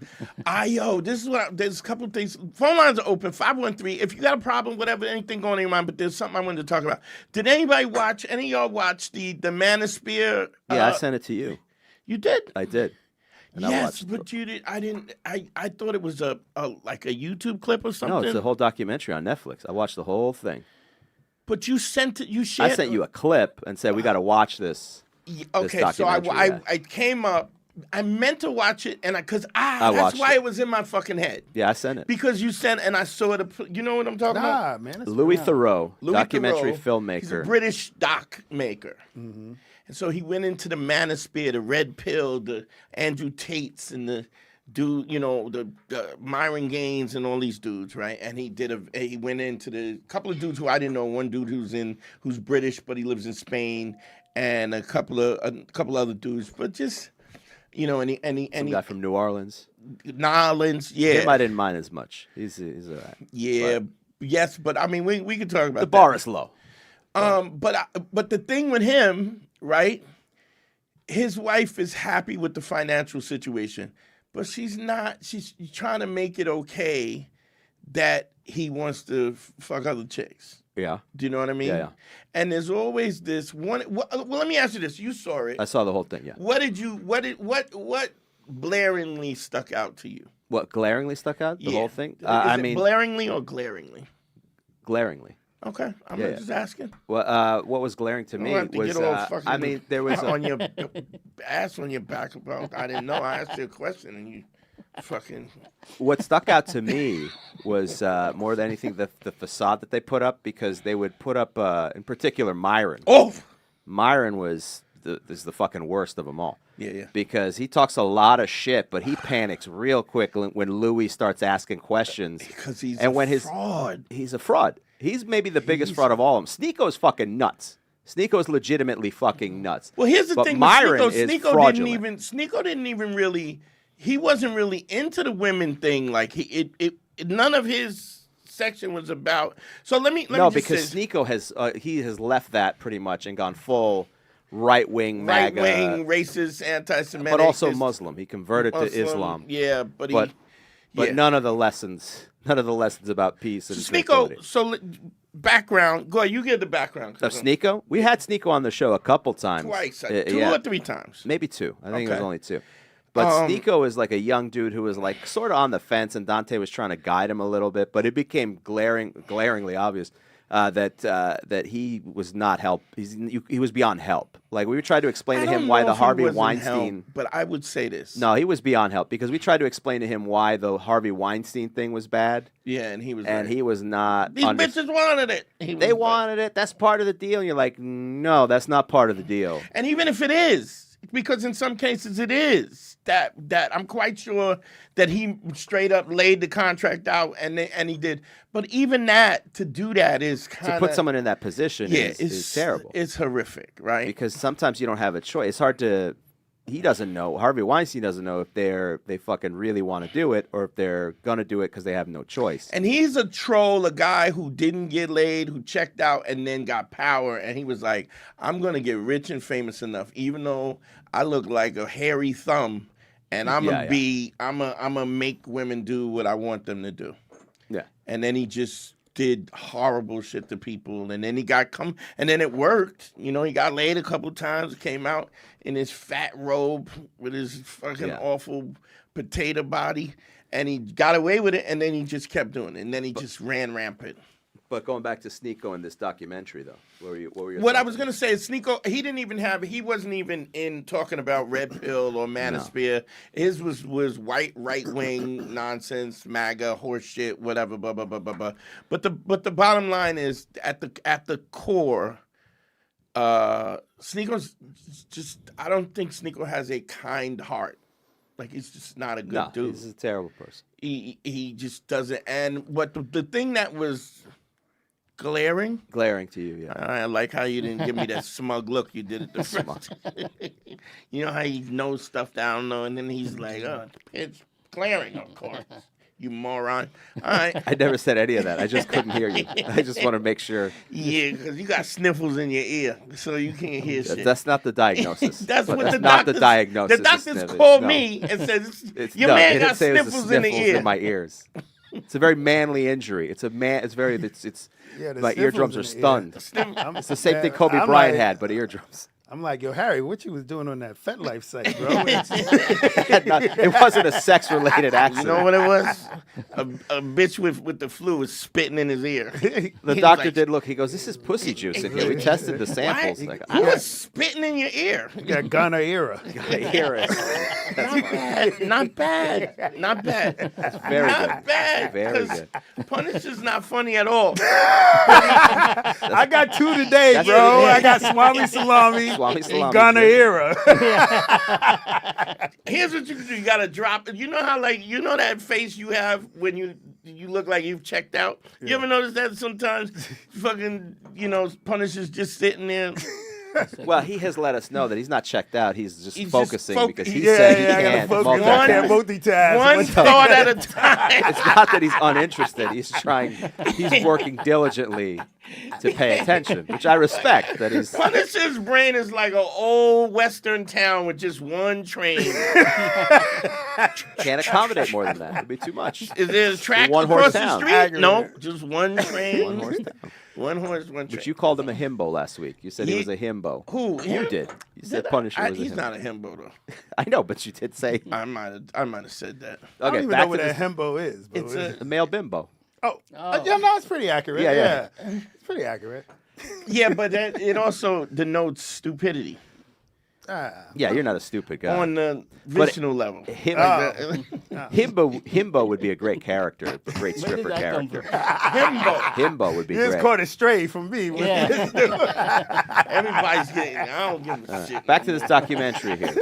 there's a couple of things. Phone lines are open, 513. If you got a problem, whatever, anything going on in your mind, but there's something I wanted to talk about. Did any of y'all watch the Manosphere? Yeah, I sent it to you. You did? I did. And I Yes, watched but you did. I didn't. I thought it was a like a YouTube clip or something. No, it's a whole documentary on Netflix. I watched the whole thing. But you sent it. You shared. I sent you a clip and said we got to watch this. Okay, this so I came up. I meant to watch it, and that's why it was in my fucking head. Yeah, I sent it Because you sent, and I saw it. You know what I'm talking about? Man. Louis Theroux, documentary Theroux, filmmaker. He's a British doc maker. Mm-hmm. And so he went into the Manosphere, the Red Pill, the Andrew Tates, and the dude, the Myron Gaines and all these dudes, right? And he went into the couple of dudes who I didn't know. One dude who's British, but he lives in Spain, and a couple other dudes, but just. Some guy from New Orleans. New Orleans, yeah. Him I didn't mind as much. He's all right. Yeah, yes, but I mean, we can talk about the bar is low. But the thing with him, right? His wife is happy with the financial situation, but she's not. She's trying to make it okay that he wants to fuck other chicks. Yeah. Do you know what I mean? Yeah. And there's always this one. Well, let me ask you this: you saw it. I saw the whole thing. Yeah. What blaringly stuck out to you? What glaringly stuck out? The whole thing. Is it blaringly or glaringly? Glaringly. Okay, I'm just asking. Well, what was glaring to me was, I mean, there was on your ass on your back about. I didn't know. I asked you a question and you fucking. What stuck out to me was more than anything the facade that they put up, because they would put up, in particular, Myron. Oh, Myron was the fucking worst of them all. Yeah. Because he talks a lot of shit, but he panics real quick when Louis starts asking questions. Because he's fraud. He's a fraud. He's maybe the biggest fraud of all of them. Sneako's fucking nuts. Sneako's legitimately fucking nuts. Well, here's the thing. Myron with is Sneako fraudulent. Sneako didn't even really. He wasn't really into the women thing. Like none of his section was about. So let me. No, because Sneako has left that pretty much and gone full right-wing MAGA. Right-wing, racist, anti-Semitic. But also Muslim. He converted to Islam. Yeah, but none of the lessons about peace and Sneako. So background. Go ahead. You give the background. Of Sneako? We had Sneako on the show a couple times. Twice. Two or three times. Maybe two. I think it was only two. But Sneako is like a young dude who was like sort of on the fence, and Dante was trying to guide him a little bit. But it became glaringly obvious that he was not help. He was beyond help. Like we tried to explain to him why the Harvey Weinstein. But I would say this. No, he was beyond help because we tried to explain to him why the Harvey Weinstein thing was bad. Yeah, and he was. And he was not. These bitches wanted it. They wanted it. That's part of the deal. And you're like, no, that's not part of the deal. And even if it is, because in some cases it is. That I'm quite sure that he straight up laid the contract out and he did. But even that, to do that is kind of... To put someone in that position is terrible. It's horrific, right? Because sometimes you don't have a choice. It's hard to... He doesn't know. Harvey Weinstein doesn't know if they fucking really want to do it or if they're going to do it because they have no choice. And he's a troll, a guy who didn't get laid, who checked out and then got power. And he was like, I'm going to get rich and famous enough, even though I look like a hairy thumb. And I'm gonna make women do what I want them to do. Yeah. And then he just did horrible shit to people, and then he and then it worked. You know, he got laid a couple times, came out in his fat robe with his fucking awful potato body, and he got away with it, and then he just kept doing it, and then he just ran rampant. But going back to Sneako in this documentary, though, what were your What I was going to say is Sneako, he wasn't even in talking about Red Pill or Manosphere. No. His was white, right-wing nonsense, MAGA, horseshit, whatever, blah, blah, blah, blah, blah. But the bottom line is, at the core, Sneako's just, I don't think Sneako has a kind heart. Like, he's just not a good dude. He's a terrible person. He just doesn't, and the thing that was... Glaring to you, yeah. I like how you didn't give me that smug look you did at the first. You know how he knows stuff that I don't know, and then he's like, "Oh, it's glaring, of course, you moron." All right. I never said any of that. I just couldn't hear you. I just want to make sure. Yeah, because you got sniffles in your ear, so you can't hear shit. That's not the diagnosis. That's what the not doctors, the diagnosis. The doctors called me and said, "Your man got sniffles in the ear." In my ears. It's a very manly injury. It's my eardrums are stunned. It's the same thing Kobe Bryant had, but eardrums. I'm like, yo, Harry, what you was doing on that FetLife site, bro? It wasn't a sex-related accident. You know what it was? A bitch with the flu was spitting in his ear. The doctor did look. He goes, "This is pussy juice in here." We tested the samples. What? Like, Who was spitting in your ear? You got gonorrhea. Not bad. Not bad. That's very good. Not bad. Very good. Punisher's not funny at all. I got 2 today, bro. I got Swami Salami. Swami Salami. And gonorrhea. Here's what you can do. You gotta drop it. You know how that face you have when you look like you've checked out? You ever notice that sometimes fucking, Punisher's just sitting there? Well, he has let us know that he's not checked out. He's just focusing because he Yeah, said he I can't gotta focus. I can't multitask. One thought at a time. It's not that he's uninterested. He's working diligently to pay attention, which I respect. That he's Punisher's brain is like an old western town with just one train. can't accommodate more than that. It'd be too much. Is there a track One-horse across the town. street? No, just one train. One horse town. One horse, one train. But you called him a himbo last week. You said he was a himbo. Who? You Him? did. You said Punisher was a He's himbo. not a himbo though. I know, but you did say. I might have said that. I don't Okay, even back know to what a this. hembo is. But It's a A male bimbo. yeah, no, it's pretty accurate. Yeah. It's pretty accurate. Yeah, but it also denotes stupidity Yeah, you're not a stupid guy. on the Vishnu level. Himbo would be a great character, a great Where did stripper that come character. Himbo. Himbo would be You just great. caught it straight from me. Yeah. Everybody's getting. I don't give a shit. Back to this documentary here,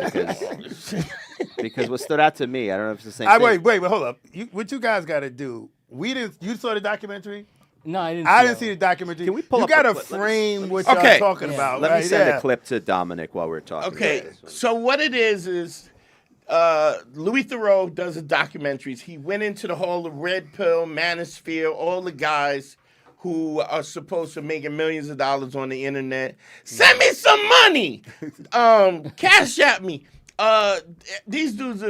because what stood out to me, I don't know if it's the same thing. Wait, hold up. What you guys got to do? You saw the documentary? No, I didn't. I didn't see the documentary. Can we pull you up got a to clip? Let me- frame what Okay. y'all talking about. Let me right? send Yeah. a clip to Dominic while we're talking. Okay, about this. so what it is Louis Theroux does the documentaries. He went into the whole of Red Pill, Manosphere, all the guys who are supposed to making millions of dollars on the internet. Send me some money. Cash at me. These dudes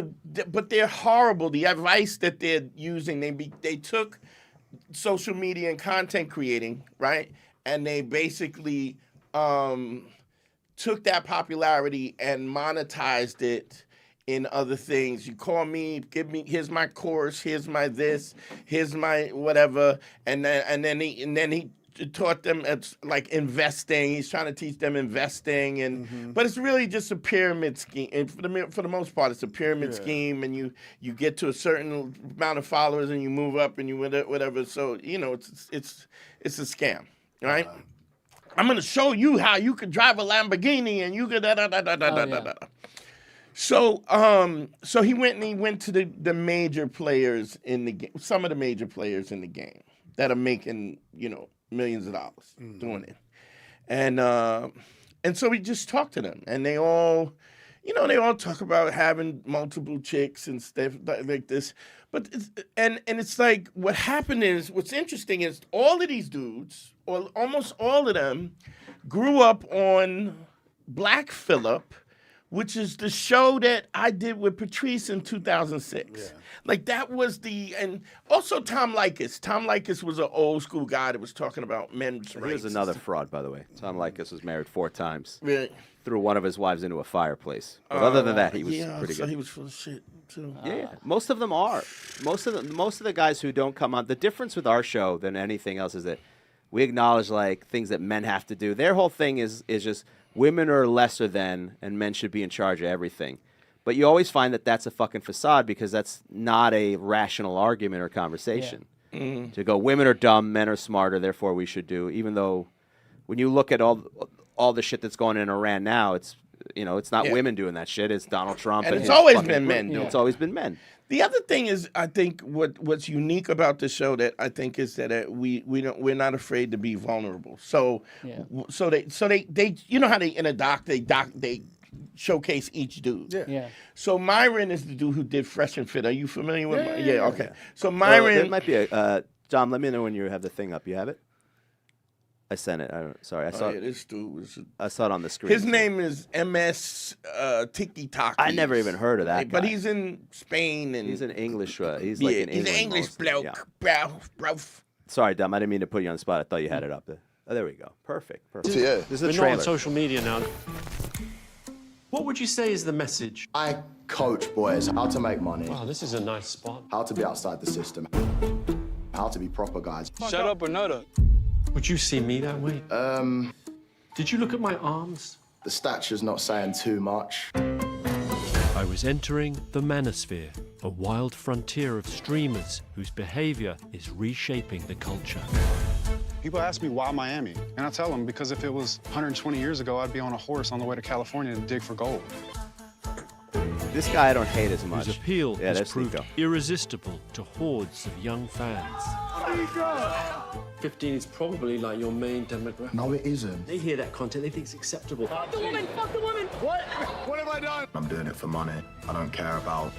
but they're horrible. The advice that they're using, they took social media and content creating, right? And they basically took that popularity and monetized it in other things. You call me, here's my course, here's my this, here's my whatever, and then he taught them like investing. He's trying to teach them investing, but it's really just a pyramid scheme. And for the most part, it's a pyramid scheme, and you get to a certain amount of followers, and you move up, and you whatever. So it's a scam, right? I'm gonna show you how you could drive a Lamborghini, and you could da da da da da da da. So he went to the major players in the game, some of the major players in the game that are making millions of dollars doing it, and so we just talked to them, and they all talk about having multiple chicks and stuff like this, but it's like what's interesting is all of these dudes, or almost all of them, grew up on Black Phillip, which is the show that I did with Patrice in 2006. Yeah. Like that was and also Tom Likas. Tom Likas was an old school guy that was talking about men's rights. He was another fraud, by the way. Tom Likas was married 4 times. Really? Threw one of his wives into a fireplace. But other than that, he was pretty so good. He was full of shit too. Yeah, most of them are. Most of the guys who don't come on. The difference with our show than anything else is that we acknowledge like things that men have to do. Their whole thing is just women are lesser than, and men should be in charge of everything. But you always find that that's a fucking facade because that's not a rational argument or conversation. Yeah. Mm-hmm. To go, women are dumb, men are smarter, therefore we should do. Even though, when you look at all the shit that's going on in Iran now, it's not women doing that shit. It's Donald Trump, and it's always been men. Yeah. It's always been men. The other thing is, I think what's unique about the show that I think is that we're not afraid to be vulnerable. So they you know how they in a doc they showcase each dude. Yeah. So Myron is the dude who did Fresh and Fit. Are you familiar with? Yeah. Okay. So Myron, there might be a John. Let me know when you have the thing up. You have it. I sent it. Sorry, I saw it. This dude was. I saw it on the screen. His name is MS Tiki Taki. I never even heard of that guy. But he's in Spain and he's an English. He's like an English English bloke, yeah. bro. Sorry, Dom. I didn't mean to put you on the spot. I thought you had it up there. Oh, there we go. Perfect. So, yeah. This is a we're trailer. not on social media now. What would you say is the message? I coach boys how to make money. Wow, this is a nice spot. How to be outside the system. How to be proper guys. Shut up or nut up. Would you see me that way? Did you look at my arms? The stature's not saying too much. I was entering the manosphere, a wild frontier of streamers whose behavior is reshaping the culture. People ask me why Miami, and I tell them because if it was 120 years ago, I'd be on a horse on the way to California to dig for gold. This guy I don't hate as much. Whose appeal Yeah, has that's proved Nico. irresistible to hordes of young fans. 15 is probably like your main demographic. No, it isn't. They hear that content, they think it's acceptable. Fuck the woman! Fuck the woman! What? What have I done? I'm doing it for money. I don't care about...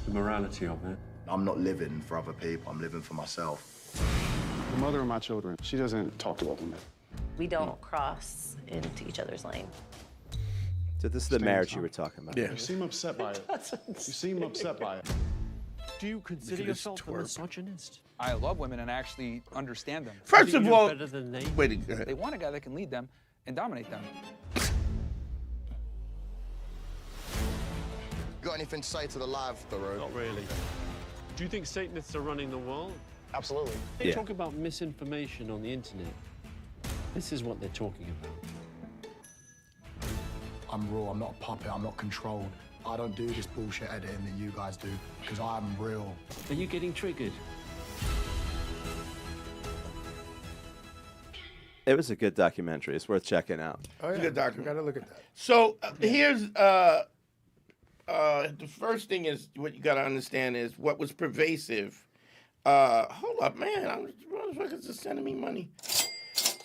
The morality of it. I'm not living for other people. I'm living for myself. The mother of my children, she doesn't talk to other men. We don't cross into each other's lane. So this is the marriage you were talking about. You seem upset by it. You seem upset by it. Do you consider yourself a misogynist? I love women and I actually understand them. First of all, better than they? wait, go ahead. They want a guy that can lead them and dominate them. Got anything to say to the live, Thoreau? Not really. Do you think Satanists are running the world? Absolutely. They talk about misinformation on the internet. This is what they're talking about. I'm raw. I'm not a puppet. I'm not controlled. I don't do this bullshit editing that you guys do because I'm real. Are you getting triggered? It was a good documentary. It's worth checking out. Oh, yeah. Good documentary. Gotta look at that. So here's the first thing is what you gotta understand is what was pervasive. Hold up, man. Motherfuckers just sending me money.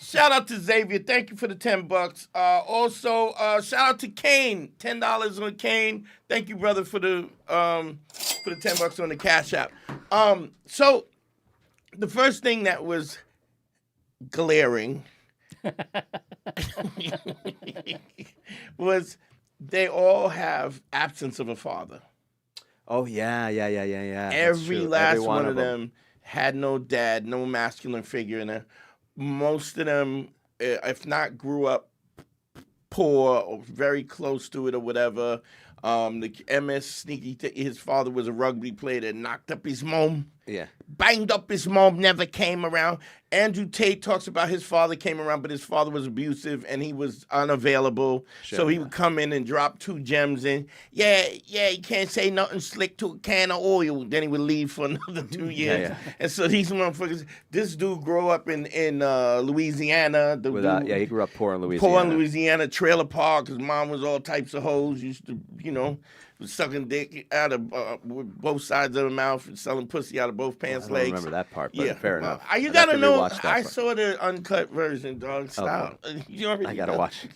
Shout out to Xavier. Thank you for the $10. Also, shout out to Kane. $10 on Kane. Thank you, brother, for the $10 on the Cash App. So the first thing that was glaring was they all have absence of a father. Oh yeah. That's Every true. last Every one of them had no dad, no masculine figure in there. Most of them, if not grew up poor or very close to it or whatever. The MS Sneaky, his father was a rugby player that knocked up his mom. Yeah. Banged up his mom, never came around. Andrew Tate talks about his father came around, but his father was abusive and he was unavailable. Sure, so he would come in and drop 2 gems in. Yeah, you can't say nothing slick to a can of oil. Then he would leave for another 2 years. Yeah. And so these motherfuckers, this dude grew up in Louisiana. He grew up poor in Louisiana. Poor in Louisiana, trailer park. His mom was all types of hoes. Used to, sucking dick out of with both sides of the mouth and selling pussy out of both pants legs. I don't remember that part, but fair enough. You I'd gotta have to know. rewatch that I part. saw the uncut version, dog. Stop. You already I gotta know. watch.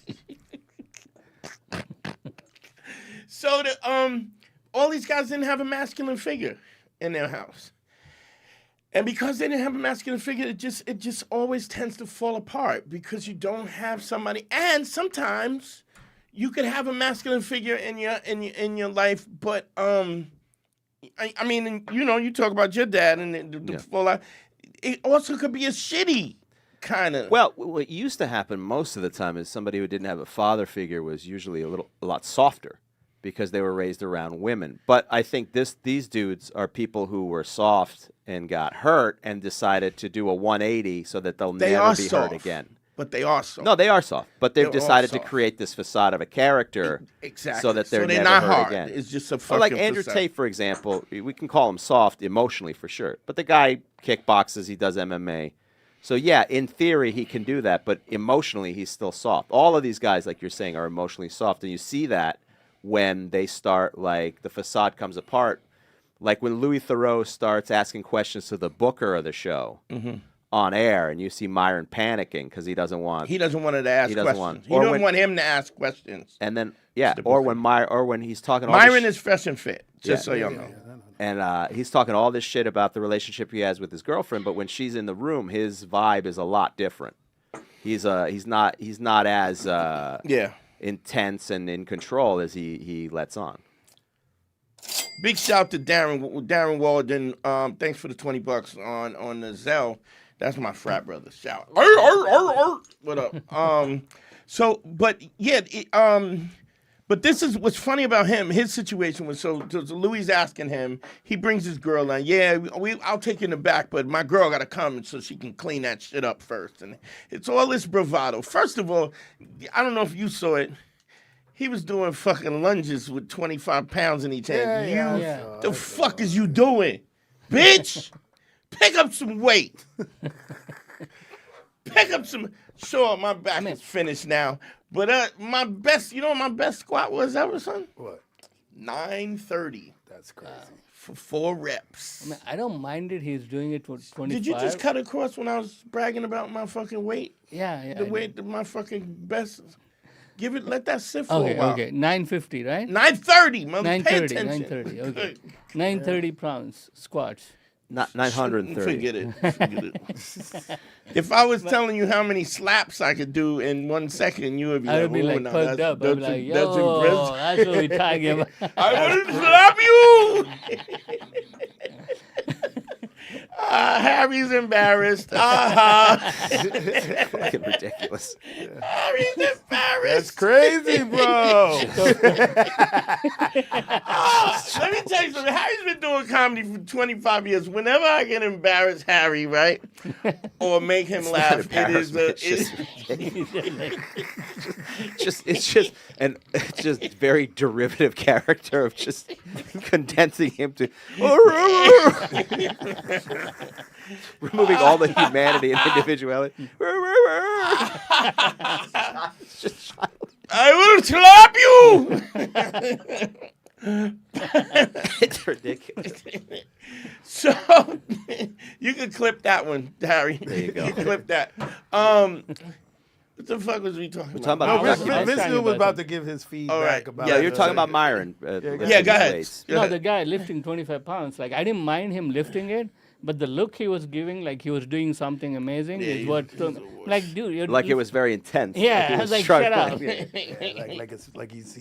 So all these guys didn't have a masculine figure in their house. And because they didn't have a masculine figure, it just always tends to fall apart because you don't have somebody. And sometimes you could have a masculine figure in your life, but I mean, you talk about your dad and the fallout. It also could be a shitty kind of. Well, what used to happen most of the time is somebody who didn't have a father figure was usually a lot softer because they were raised around women. But I think these dudes are people who were soft and got hurt and decided to do a 180 so that they'll never be hurt again. But they are soft. No, they are soft. But they've They're decided all to soft. create this facade of a character Exactly. so that they're never not hurt hard. again. It's just a Or fucking like Andrew facade. Tate, for example, we can call him soft emotionally for sure. But the guy kickboxes, he does MMA. So yeah, in theory he can do that, but emotionally he's still soft. All of these guys, like you're saying, are emotionally soft, and you see that when they start, like, the facade comes apart. Like when Louis Theroux starts asking questions to the booker of the show on air, and you see Myron panicking because he doesn't want He doesn't want her to ask questions. He or don't when- want him to ask questions. And then or when he's talking. Myron is fresh and fit, just so y'all know. And he's talking all this shit about the relationship he has with his girlfriend, but when she's in the room, his vibe is a lot different. He's not as intense and in control as he lets on. Big shout to Darren Walden. Thanks for the $20 on the Zelle. That's my frat brother. Shout. What up? But this is what's funny about him. His situation was so Louis asking him. He brings his girl in. Yeah, I'll take you in the back, but my girl got to come so she can clean that shit up first. And it's all this bravado. First of all, I don't know if you saw it. He was doing fucking lunges with 25 pounds in each hand. The fuck is you doing, bitch? Pick up some weight. Pick up some. Sure, my back is finished now. But my best, you know what my best squat was ever, son? What? 930. That's crazy. For 4 reps. I mean, I don't mind it. He's doing it for 25. Did you just cut across when I was bragging about my fucking weight? Yeah. The weight, my fucking best. Let that sit for a while. Okay, 950, right? 930, mother. 930, Pay attention. 930, okay. 930 pounds squats. Not 930. Forget it. If I was telling you how many slaps I could do in 1 second, you would be I would be like no, perked up. I'd be like, that's impressive. That's what we're talking about. I want to slap you. Harry's embarrassed. Fucking ridiculous. Harry's embarrassed. That's crazy, bro. Let me tell you something. Harry's been doing comedy for 25 years. Whenever I get embarrassed, Harry, right, or make him laugh, it's just very derivative character of just condensing him to removing all the humanity and individuality. It's just I will slap you. It's ridiculous. So you can clip that one, Harry. There you go. You can clip that. What the fuck was we talking about? Vince was about to give his feedback about. Yeah, you're talking about Myron. Go ahead. No, the guy lifting 25 pounds. Like, I didn't mind him lifting it, but the look he was giving, like he was doing something amazing, is what. Like, dude, like it was very intense. Yeah, like I was like, shut up. like he's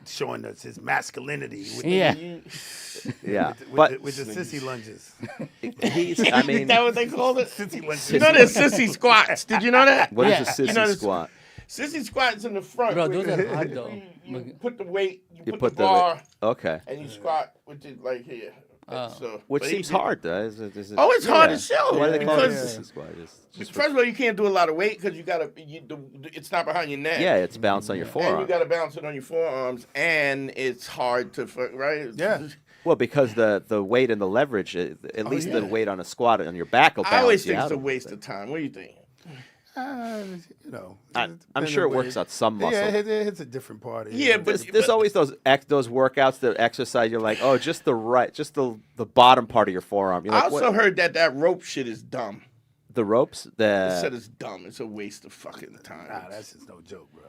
showing us his masculinity. With with the sissy lunges. I mean, is that what they called it? Sissy lunges. You know there's sissy squats. Did you know that? What is a sissy squat? Sissy squat's in the front. Bro, those are hard though. You put the weight, you put the bar, okay, and you squat with it like here. Which seems hard, though. It's hard as hell. Why do they call it sissy squat? First of all, you can't do a lot of weight because it's not behind your neck. Yeah, it's balanced on your forearm. And you got to balance it on your forearms, and it's hard to, right? Yeah. Well, because the weight and the leverage, at least the weight on a squat on your back will balance I always you think out it's a waste of time. What do you think? I'm sure it works out some muscle. Yeah, it's a different part. Yeah, but there's always those workouts, the exercise. You're like, oh, just the bottom part of your forearm. You're like, I also heard that rope shit is dumb. The ropes, They said it's dumb. It's a waste of fucking time. Nah, that's just no joke, bro.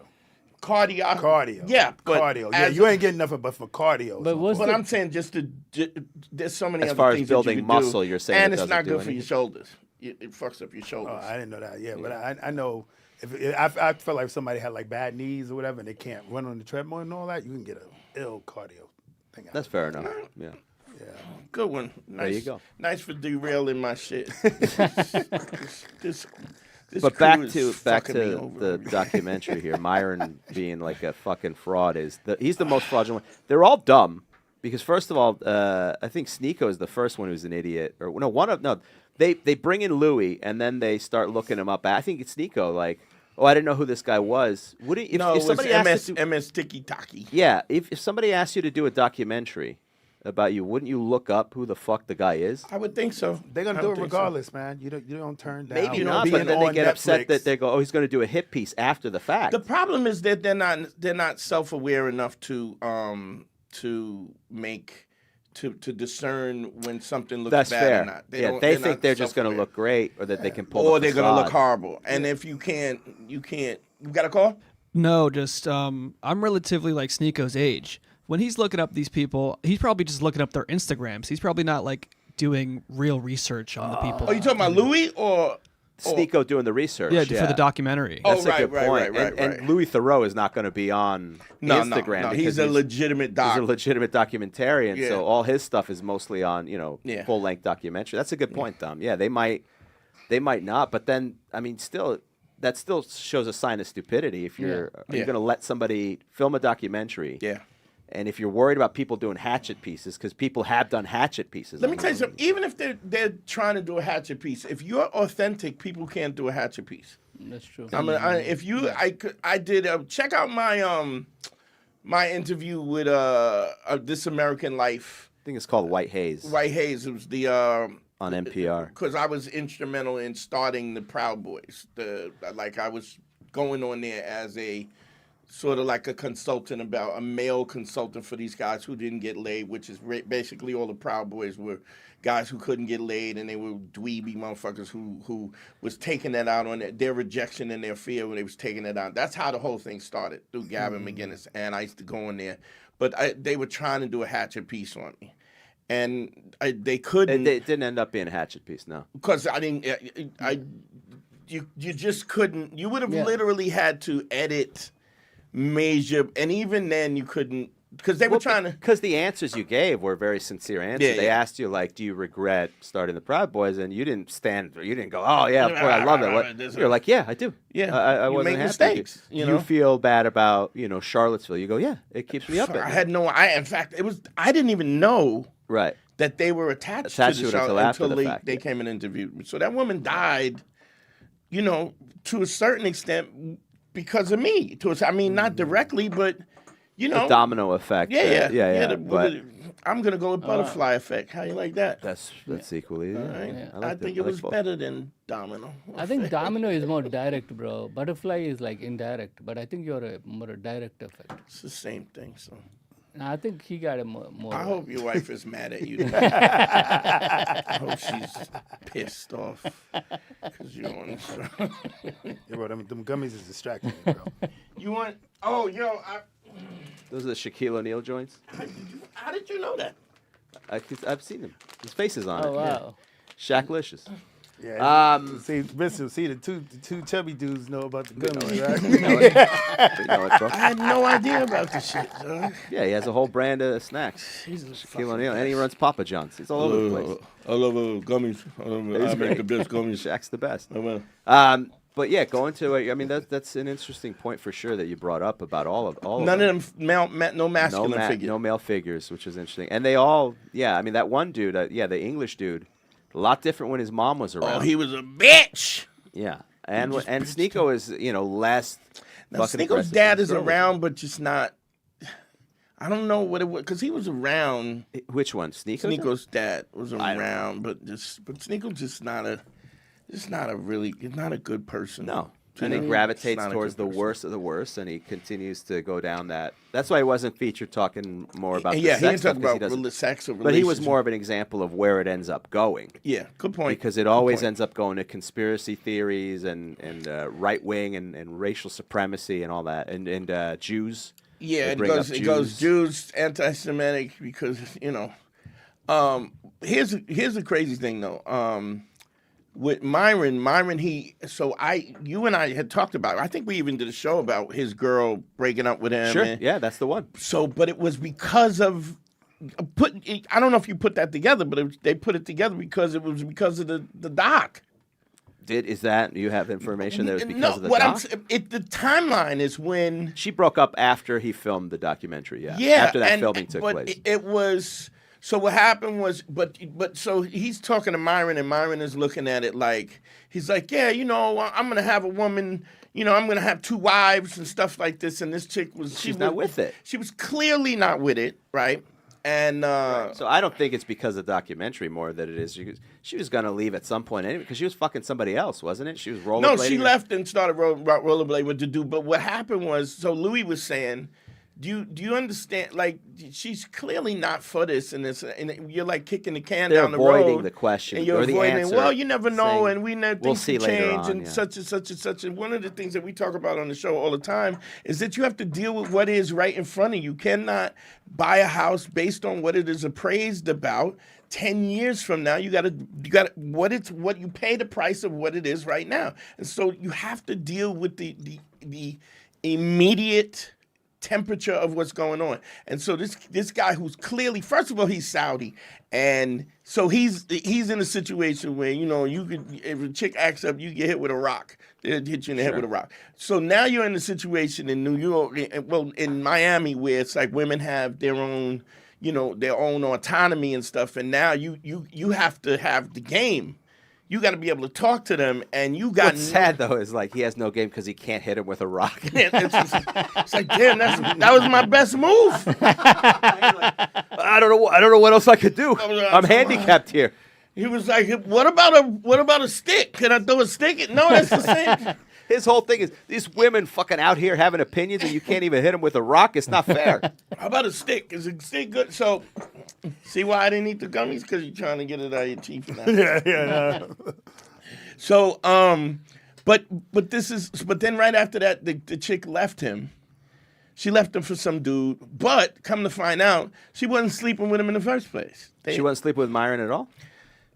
Cardio. Yeah, but cardio. Yeah, you ain't getting nothing but for cardio. But I'm saying there's so many as other far as things building that you muscle, do, you're saying, and it it's doesn't not do good for anything? your shoulders. It fucks up your shoulders. I didn't know that. Yeah, but I know I feel like if somebody had like bad knees or whatever, and they can't run on the treadmill and all that, you can get an ill cardio thing. That's fair enough. Yeah. Good one. Nice, there you go. Nice for derailing my shit. This but crew back is fucking me to over. the documentary here. Myron being like a fucking fraud he's the most fraudulent one. They're all dumb because first of all, I think Sneeko is the first one who's an idiot. They bring in Louis and then they start looking him up. I think it's Sneeko. Like, oh, I didn't know who this guy was. If somebody asked you MS Tiki Taki. Yeah, if somebody asked you to do a documentary about you, wouldn't you look up who the fuck the guy is? I would think so. They're gonna do it regardless, man. You don't turn down. Maybe not, but then they get upset that they go, "Oh, he's going to do a hit piece after the fact." The problem is that they're not self-aware enough to discern when something looks That's bad fair. or not. They think they're just going to look great, or that they can pull. Or they're going to look horrible. And if you can't. You got a call? No, just I'm relatively like Sneeko's age. When he's looking up these people, he's probably just looking up their Instagrams. He's probably not like doing real research on the people. Oh, you talking about Louis or Sneeko doing the research? Yeah, for the documentary. That's a good point. And Louis Theroux is not going to be on Instagram. No, he's a legitimate doc. He's a legitimate documentarian, Yeah. so all his stuff is mostly on full length documentary. That's a good point, Dom. Yeah, they might not, but then I mean, still, that still shows a sign of stupidity. If you're going to let somebody film a documentary, and if you're worried about people doing hatchet pieces, because people have done hatchet pieces. Let me tell you something. Even if they're trying to do a hatchet piece, if you're authentic, people can't do a hatchet piece. That's true. I did check out my my interview with This American Life. I think it's called White Haze. White Haze. It was the on NPR. Because I was instrumental in starting the Proud Boys. I was going on there as a sort of like a consultant, about a male consultant for these guys who didn't get laid, which is basically all the Proud Boys were guys who couldn't get laid, and they were dweeby motherfuckers who was taking that out on their rejection and their fear when they was taking it out. That's how the whole thing started, through Gavin McGinnis, and I used to go in there. But they were trying to do a hatchet piece on me. And they couldn't. It didn't end up being a hatchet piece, no. Because I didn't. You just couldn't. You would have literally had to edit, measure, and even then you couldn't, because they were trying to. Because the answers you gave were very sincere answers. They asked you, like, do you regret starting the Proud Boys? And you didn't you didn't go, oh yeah, of course, I love it. You're like, yeah, I do. Yeah, I you wasn't make happy. mistakes. You feel bad about Charlottesville. You go, yeah, it keeps me up. In fact, I didn't even know. Right. That they were attached to the show until they came and interviewed me. So that woman died, to a certain extent because of me. Not directly, but, The domino effect. I'm going to go with butterfly effect. How you like that? That's equally. Right. I think it was better than domino. I think domino is more direct, bro. Butterfly is like indirect, but I think you're more a direct effect. It's the same thing, so. I think he got a more. I hope your wife is mad at you. I hope she's pissed off because you on the show. Yeah, bro, them gummies is distracting me, bro. You want? Oh, those are the Shaquille O'Neal joints. How did you know that? I've seen them. His face is on it. Oh wow. Yeah. Shaqlicious. Yeah. The two chubby dudes know about the gummies, right? I had no idea about this shit. Yeah, he has a whole brand of snacks. Shaquille O'Neal, and he runs Papa John's. He's all over the place. I love gummies. I make the best gummies. Shaq's the best. Oh, man. But yeah, going to it, that's an interesting point for sure that you brought up about all of None of them, no masculine figures. No male figures, which is interesting. And they all, that one dude, the English dude, a lot different when his mom was around. Oh, he was a bitch. Yeah, and Sneeko is less. Now Sneeko's dad is around, but just not. I don't know what it was, because he was around. Which one, Sneeko's dad was around, but Sneeko's just not a good person. No. And he gravitates towards the worst of the worst, and he continues to go down that. That's why he wasn't featured talking more about the sex he didn't stuff. talk about sex or but he was more of an example of where it ends up going. Yeah, good point. Because it always ends up going to conspiracy theories and right wing and racial supremacy and all that, and Jews. Yeah, it goes Jews, anti-Semitic, because here's the crazy thing though. With Myron, you and I had talked about it. I think we even did a show about his girl breaking up with him. Sure, yeah, that's the one. So, but it was because of I don't know if you put that together, but they put it together because of the doc. Is that you have information that it was because of the doc? The timeline is when she broke up after he filmed the documentary. Yeah, after that filming took place. It was. So what happened was, so he's talking to Myron, and Myron is looking at it like, he's like, yeah, I'm going to have a woman, I'm going to have 2 wives and stuff like this. And this chick she's not with it. She was clearly not with it, right? And so I don't think it's because of the documentary more that it is. She was going to leave at some point anyway, because she was fucking somebody else, wasn't it? She was rollerblading. No, she left and started rollerblading with the dude. But what happened was, so Louis was saying, do you understand? Like, she's clearly not for this, and you're like kicking the can down the road. They're avoiding the question, and you're avoiding the answer. Well, you never know, and we know things see can change, on, and such and such and such. And one of the things that we talk about on the show all the time is that you have to deal with what is right in front of you. You cannot buy a house based on what it is appraised about. 10 years from now, you got what you pay the price of what it is right now, and so you have to deal with the immediate temperature of what's going on. And so this guy who's clearly, first of all, he's Saudi, and so he's in a situation where, you know, you could, if a chick acts up, you get hit with a rock. They'll hit you in the head with a rock. So now you're in a situation in New York, well, in Miami, where it's like women have their own, you know, their own autonomy and stuff, and now you have to have the game. You got to be able to talk to them, and you got. What's sad though is like he has no game because he can't hit him with a rock. It's like, damn, that was my best move. I don't know what else I could do. I'm handicapped here. He was like, what about a stick? Can I throw a stick? No, that's the same. His whole thing is these women fucking out here having opinions and you can't even hit them with a rock. It's not fair. How about a stick? Is a stick good? So, see why I didn't eat the gummies? Because you're trying to get it out of your teeth now. Yeah. So, but then right after that, the chick left him. She left him for some dude. But come to find out, she wasn't sleeping with him in the first place. She wasn't sleeping with Myron at all?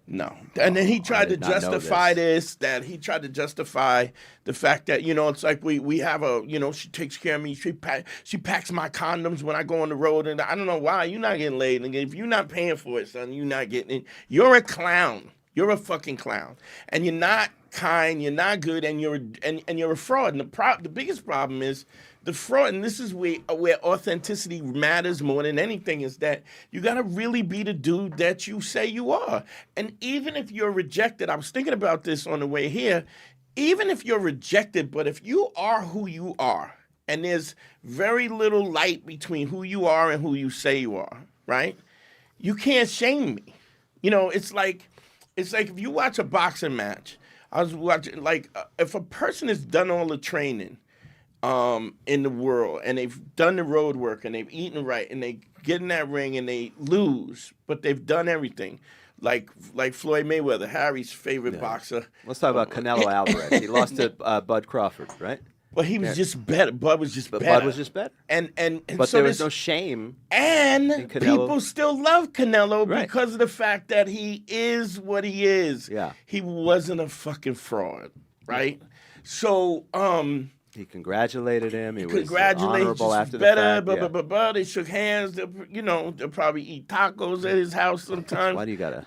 No. And then he tried to justify that he tried to justify the fact that, you know, it's like we have a, you know, she takes care of me. She packs my condoms when I go on the road. And I don't know why. You're not getting laid. And if you're not paying for it, son, you're not getting it. You're a clown. You're a fucking clown. And you're not kind. You're not good. And you're a fraud. And the biggest problem is the fraud, and this is where authenticity matters more than anything, is that you got to really be the dude that you say you are. And even if you're rejected, I was thinking about this on the way here, even if you're rejected, but if you are who you are, and there's very little light between who you are and who you say you are, right? You can't shame me. You know, it's like if you watch a boxing match, I was watching, if a person has done all the training, in the world, and they've done the road work, and they've eaten right, and they get in that ring and they lose, but they've done everything. Like Floyd Mayweather, Harry's favorite boxer. Let's talk about Canelo Alvarez. He lost to Bud Crawford, right? Well, he was just better. Bud was just better. Bud was just better. But so there was no shame. And people still love Canelo because of the fact that he is what he is. Yeah. He wasn't a fucking fraud, right? So, he congratulated him. He was congratulations, honorable after better, the fact. They shook hands. They'll probably eat tacos at his house sometimes. Why do you gotta?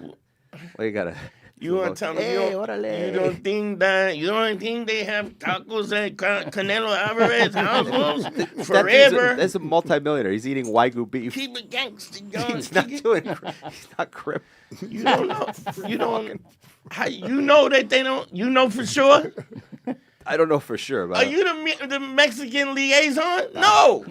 You want to tell me you don't think they have tacos at Canelo Alvarez's house forever? That's a multimillionaire. He's eating Wagyu beef. Keep it gangster. He's not crip. You don't know. You know that they don't. You know for sure. I don't know for sure. But are you the Mexican liaison? No.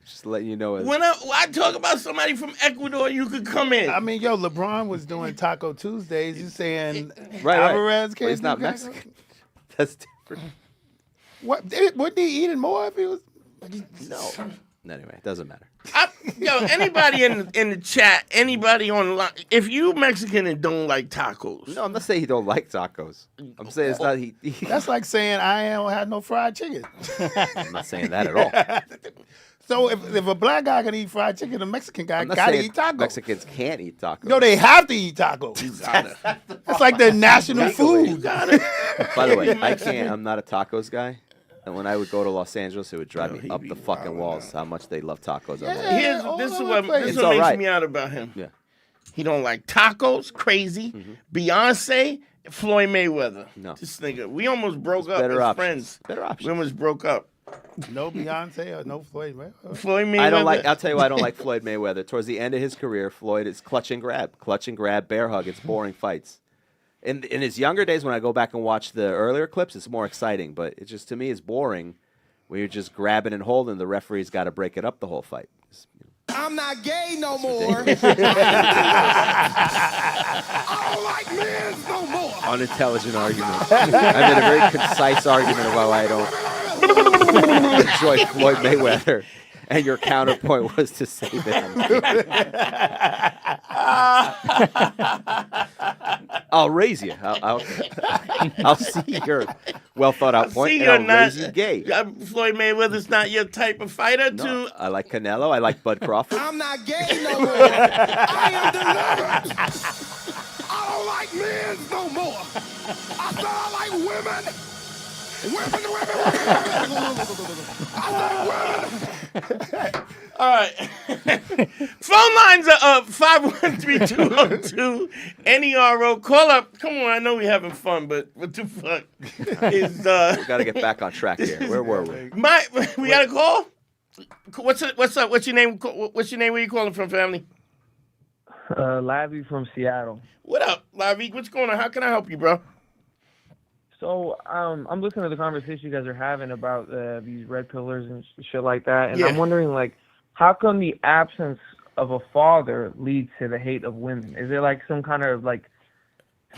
Just letting you know. When I talk about somebody from Ecuador, you could come in. I mean, LeBron was doing Taco Tuesdays. You saying Right. Alvarez can't? Well, he's not Mexican. That's different. What? Wasn't he eating more if he was? No. Anyway, it doesn't matter. Anybody in the chat, anybody online, if you Mexican and don't like tacos. No, I'm not saying he don't like tacos. I'm saying it's not he. That's like saying I don't have no fried chicken. I'm not saying that at all. So if a black guy can eat fried chicken, a Mexican guy gotta eat tacos. Mexicans can't eat tacos. No, they have to eat tacos. It's like their national food. By the way, I'm not a tacos guy. And when I would go to Los Angeles, it would drive me up the fucking walls how much they love tacos. This is what makes me out about him. Yeah. He don't like tacos, crazy. Beyonce, Floyd Mayweather. No. This nigga. We almost broke up better as options. friends. Better options. We almost broke up. No Beyonce or no Floyd Mayweather. Floyd Mayweather. I don't like. I'll tell you why I don't like Floyd Mayweather. Towards the end of his career, Floyd is clutch and grab, bear hug. It's boring fights. In his younger days, when I go back and watch the earlier clips, it's more exciting. But it just, to me, is boring when you're just grabbing and holding. The referee's got to break it up the whole fight. I'm not gay no more. I don't like men no more. Unintelligent argument. I made a very concise argument of why I don't enjoy Floyd Mayweather. And your counterpoint was to say that I'll raise you. I'll see your well thought out point, and I'll raise you gay. Floyd Mayweather's not your type of fighter. No, I like Canelo. I like Bud Crawford. I'm not gay no more. I am delivered. I don't like men no more. I said I like women. All right. Phone lines are 513-202 NERO. Call up. Come on, I know we're having fun, but what the fuck is We got to get back on track here. Where were we? We got a call? What's up? What's your name? What's your name? Where you calling from, family? Lavi from Seattle. What up, Lavi? What's going on? How can I help you, bro? So I'm listening to the conversation you guys are having about these red pillars and shit like that, and Yeah. I'm wondering, like, how come the absence of a father leads to the hate of women? Is there like some kind of like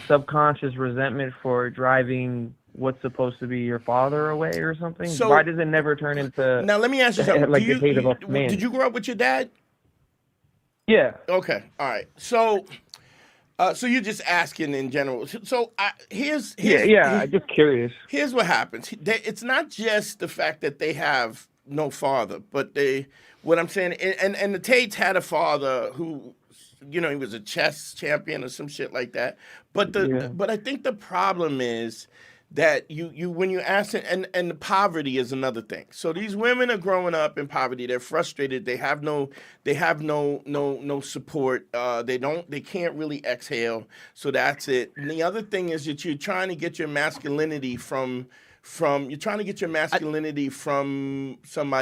subconscious resentment for driving what's supposed to be your father away or something? So- Why does it never turn into Now, let me ask you something. like Do the hate of a man? Did you grow up with your dad? Yeah. Okay. All right. So you're just asking in general. So here's I'm just curious. Here's what happens. It's not just the fact that they have no father, but what I'm saying, and the Tates had a father who, he was a chess champion or some shit like that. But I think the problem is that you when you ask it, and the poverty is another thing. So these women are growing up in poverty. They're frustrated. They have no support. They can't really exhale. So that's it. And the other thing is that you're trying to get your masculinity from somebody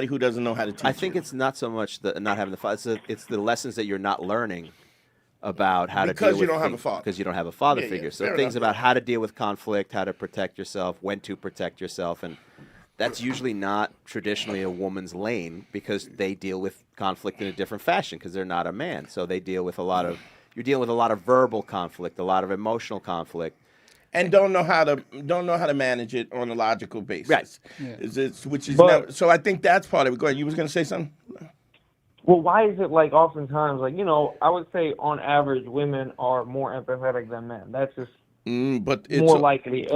who doesn't know how to teach. I think it's not so much the not having the father. It's the lessons that you're not learning about how to deal with you don't have a things, father. because you don't have a father Yeah, figure. So fair things enough. about how to deal with conflict, how to protect yourself, when to protect yourself, and that's usually not traditionally a woman's lane because they deal with conflict in a different fashion because they're not a man. So they deal with you're dealing with a lot of verbal conflict, a lot of emotional conflict. And don't know how to manage it on a logical basis. Right. So I think that's part of it. Go ahead. You was going to say something? Well, why is it like oftentimes, like, I would say on average women are more empathetic than men. That's just more likely.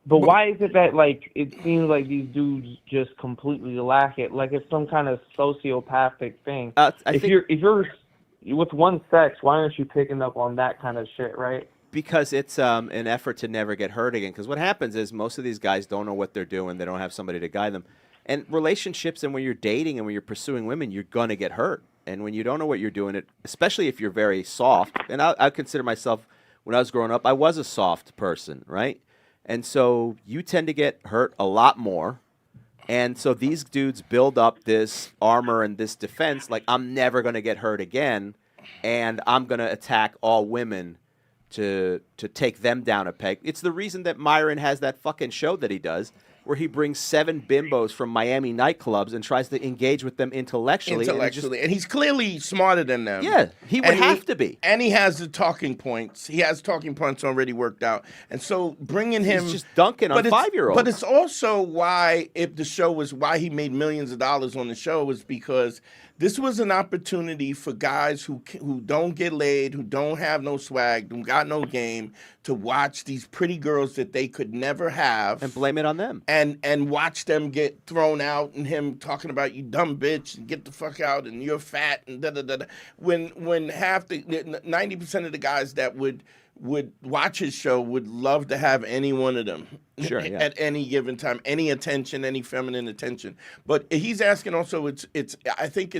But why is it that, like, it seems like these dudes just completely lack it? Like it's some kind of sociopathic thing. If you're with one sex, why aren't you picking up on that kind of shit, right? Because it's an effort to never get hurt again. Because what happens is most of these guys don't know what they're doing. They don't have somebody to guide them. And relationships and when you're dating and when you're pursuing women, you're going to get hurt. And when you don't know what you're doing, especially if you're very soft, and I consider myself, when I was growing up, I was a soft person, right? And so you tend to get hurt a lot more. And so these dudes build up this armor and this defense, like I'm never going to get hurt again, and I'm going to attack all women to take them down a peg. It's the reason that Myron has that fucking show that he does, where he brings 7 bimbos from Miami nightclubs and tries to engage with them intellectually. And he's clearly smarter than them. Yeah, he would have to be. And he has the talking points. He has talking points already worked out. And so bringing him... He's just dunking on 5-year-olds. But it's also why he made millions of dollars on the show was because this was an opportunity for guys who don't get laid, who don't have no swag, who got no game, to watch these pretty girls that they could never have. And blame it on them. And watch them get thrown out and him talking about you dumb bitch and get the fuck out and you're fat and da-da-da-da. When half 90% of the guys that would watch his show would love to have any one of them at any given time, any attention, any feminine attention. But he's asking also, I think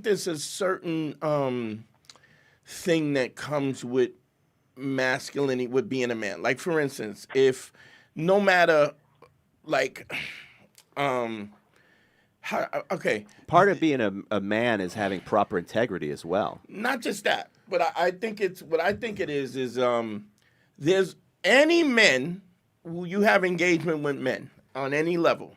there's a certain thing that comes with masculinity, with being a man. Like for instance, if no matter like part of being a man is having proper integrity as well. Not just that, but I think it is there's any men who you have engagement with men on any level.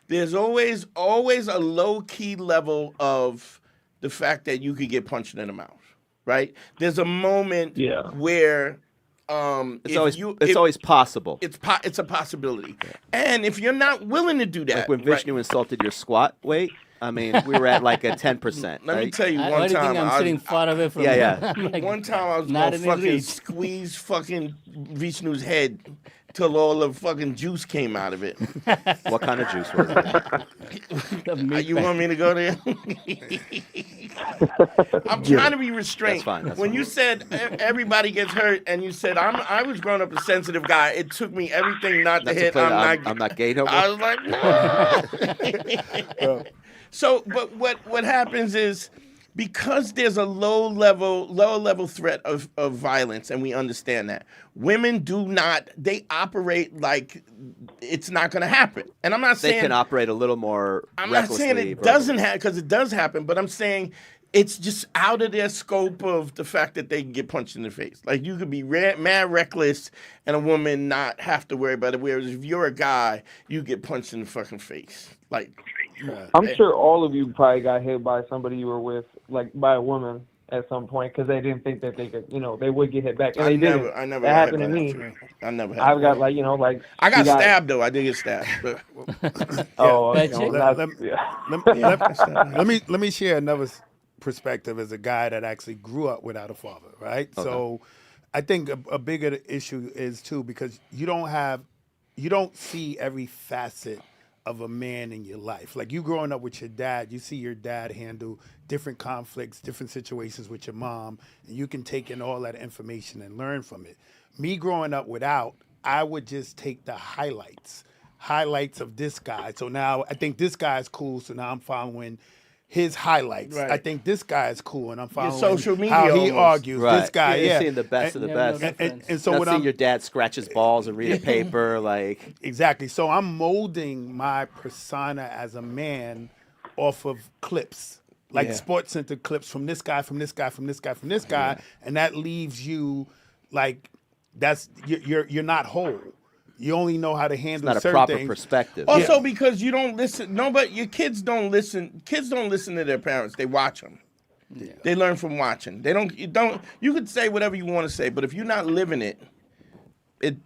There's always a low key level of the fact that you could get punched in the mouth, right? There's a moment where it's always possible. It's a possibility. Yeah. And if you're not willing to do that, like when Vishnu insulted your squat weight, I mean, we were at like a 10%. Let me tell you one time. I'm sitting far away from him. Like, one time I was going to fucking squeeze fucking Vishnu's head, till all the fucking juice came out of it. What kind of juice was it? You want me to go there? I'm trying to be restrained. That's fine. When you said everybody gets hurt, and you said I was growing up a sensitive guy, it took me everything not to hit. I'm not gay no more. I was like, no. So, but what happens is, because there's a lower level threat of violence, and we understand that, women they operate like it's not going to happen. And I'm not saying they can operate a little more I'm not saying it doesn't happen, because it does happen, but I'm saying it's just out of their scope of the fact that they can get punched in the face. Like, you could be mad reckless and a woman not have to worry about it, whereas if you're a guy, you get punched in the fucking face. Like, I'm sure all of you probably got hit by somebody you were with, like by a woman at some point, because they didn't think that they could, they would get hit back. And they didn't. I never that got happened to me. I never had I've got like I got stabbed though. I did get stabbed. But let me share another perspective as a guy that actually grew up without a father, right? Okay. So I think a bigger issue is too, because you don't see every facet of a man in your life. Like, you growing up with your dad, you see your dad handle different conflicts, different situations with your mom, and you can take in all that information and learn from it. Me growing up without, I would just take the highlights of this guy. So now I think this guy is cool, so now I'm following his highlights. Right. I think this guy is cool, and I'm following social media how he almost. argues. Right. This guy, You're seeing the best of the best. And so not what seeing your dad scratch his balls and read a paper, like exactly. So I'm molding my persona as a man off of clips, like Sports Center clips from this guy, from this guy, from this guy, from this guy, and that leaves you like you're not whole. You only know how to handle it's not certain a proper things. perspective. Also, because you don't listen. No, but your kids don't listen. Kids don't listen to their parents. They watch them. Yeah. They learn from watching. They don't. You could say whatever you want to say, but if you're not living it,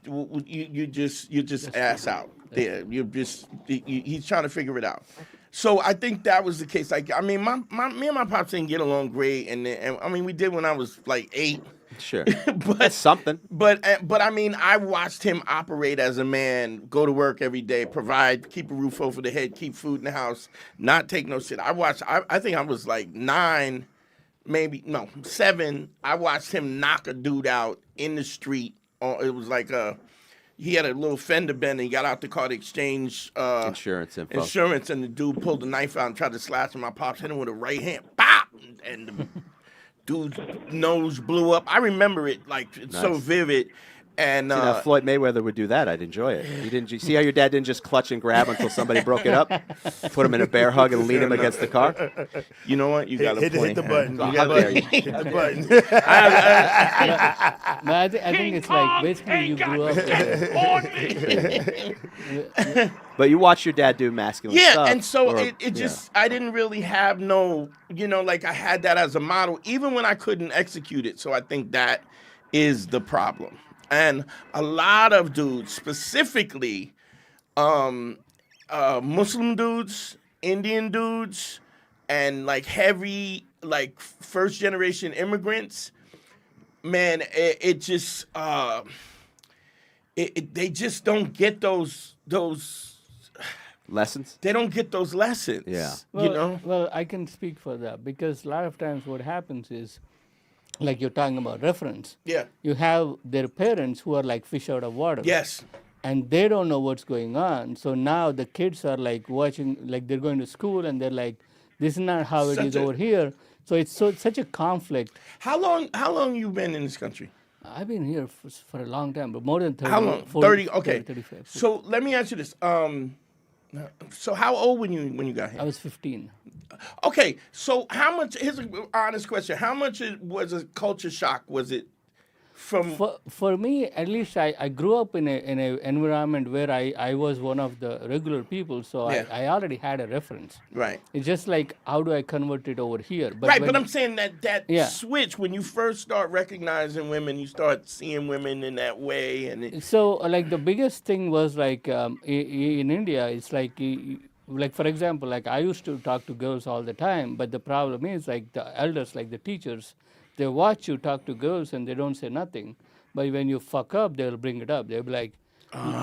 you're just ass out there. He's trying to figure it out. So I think that was the case. Like, I mean, me and my pops didn't get along great, and I mean, we did when I was like 8. Sure, but that's something. But I mean, I watched him operate as a man, go to work every day, provide, keep a roof over the head, keep food in the house, not take no shit. I think I was like 9, maybe 7. I watched him knock a dude out in the street. It was like he had a little fender bender. He got out the car to exchange insurance info. Insurance, and the dude pulled the knife out and tried to slash him. My pops hit him with a right hand, pop, and the dude's nose blew up. I remember it like it's so vivid. And see, now Floyd Mayweather would do that. I'd enjoy it. You see how your dad didn't just clutch and grab until somebody broke it up, put him in a bear hug and lean him against the car. You know what? You got to hit the button. How dare you? Hit the button. I think it's like basically you grew up with But you watch your dad do masculine stuff. Yeah, and so it just, I didn't really have no, like I had that as a model, even when I couldn't execute it. So I think that is the problem. And a lot of dudes, specifically Muslim dudes, Indian dudes, and like heavy, like first generation immigrants, man, it just, they just don't get those lessons. They don't get those lessons. Yeah. Well, well, I can speak for that, because a lot of times what happens is, like you're talking about reference. Yeah. You have their parents who are like fish out of water. Yes. And they don't know what's going on. So now the kids are like watching, like they're going to school and they're like, this is not how it is over here. So it's such a conflict. How long you been in this country? I've been here for a long time, but more than 30. How long? 40, 30. Okay. 35. So let me ask you this. So how old when you got here? I was 15. Okay, so how much? Here's an honest question: how much was a culture shock? Was it from? For me, at least I grew up in an environment where I was one of the regular people, so Yeah. I already had a reference. Right. It's just like, how do I convert it over here? But I'm saying that Yeah. switch when you first start recognizing women, you start seeing women in that way, and So, like, the biggest thing was, like, in India, it's like, for example, like, I used to talk to girls all the time, but the problem is, like, the elders, like the teachers, they watch you talk to girls and they don't say nothing. But when you fuck up, they'll bring it up. They'll be like,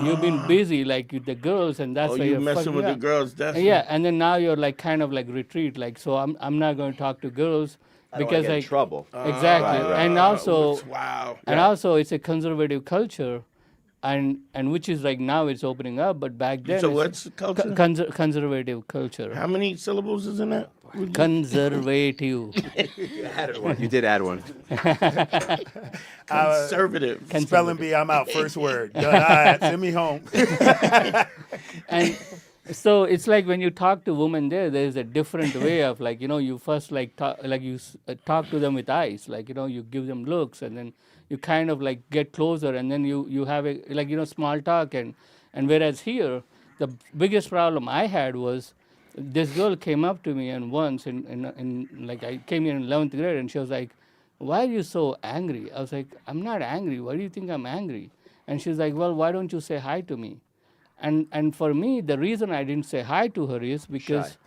You've been busy like with the girls, and that's why you you're messing fucking with the up. girls, definitely. Yeah, and then now you're like kind of like retreat, like so I'm not going to talk to girls I don't wanna because get in like trouble. exactly, and also wow, and also it's a conservative culture, and which is like now it's opening up, but back then So it's what's culture? Conservative culture. How many syllables is in that? Conservative. You added one. You did add one. Conservative. Spelling bee, I'm out. First word. Done. All right, send me home. And so it's like when you talk to women there's a different way of like, you first like talk, like you talk to them with eyes, like, you give them looks, and then you kind of like get closer, and then you have a like, small talk, and whereas here, the biggest problem I had was this girl came up to me and once in like I came in 11th grade, and she was like, why are you so angry? I was like, I'm not angry. Why do you think I'm angry? And she's like, well, why don't you say hi to me? And for me, the reason I didn't say hi to her is because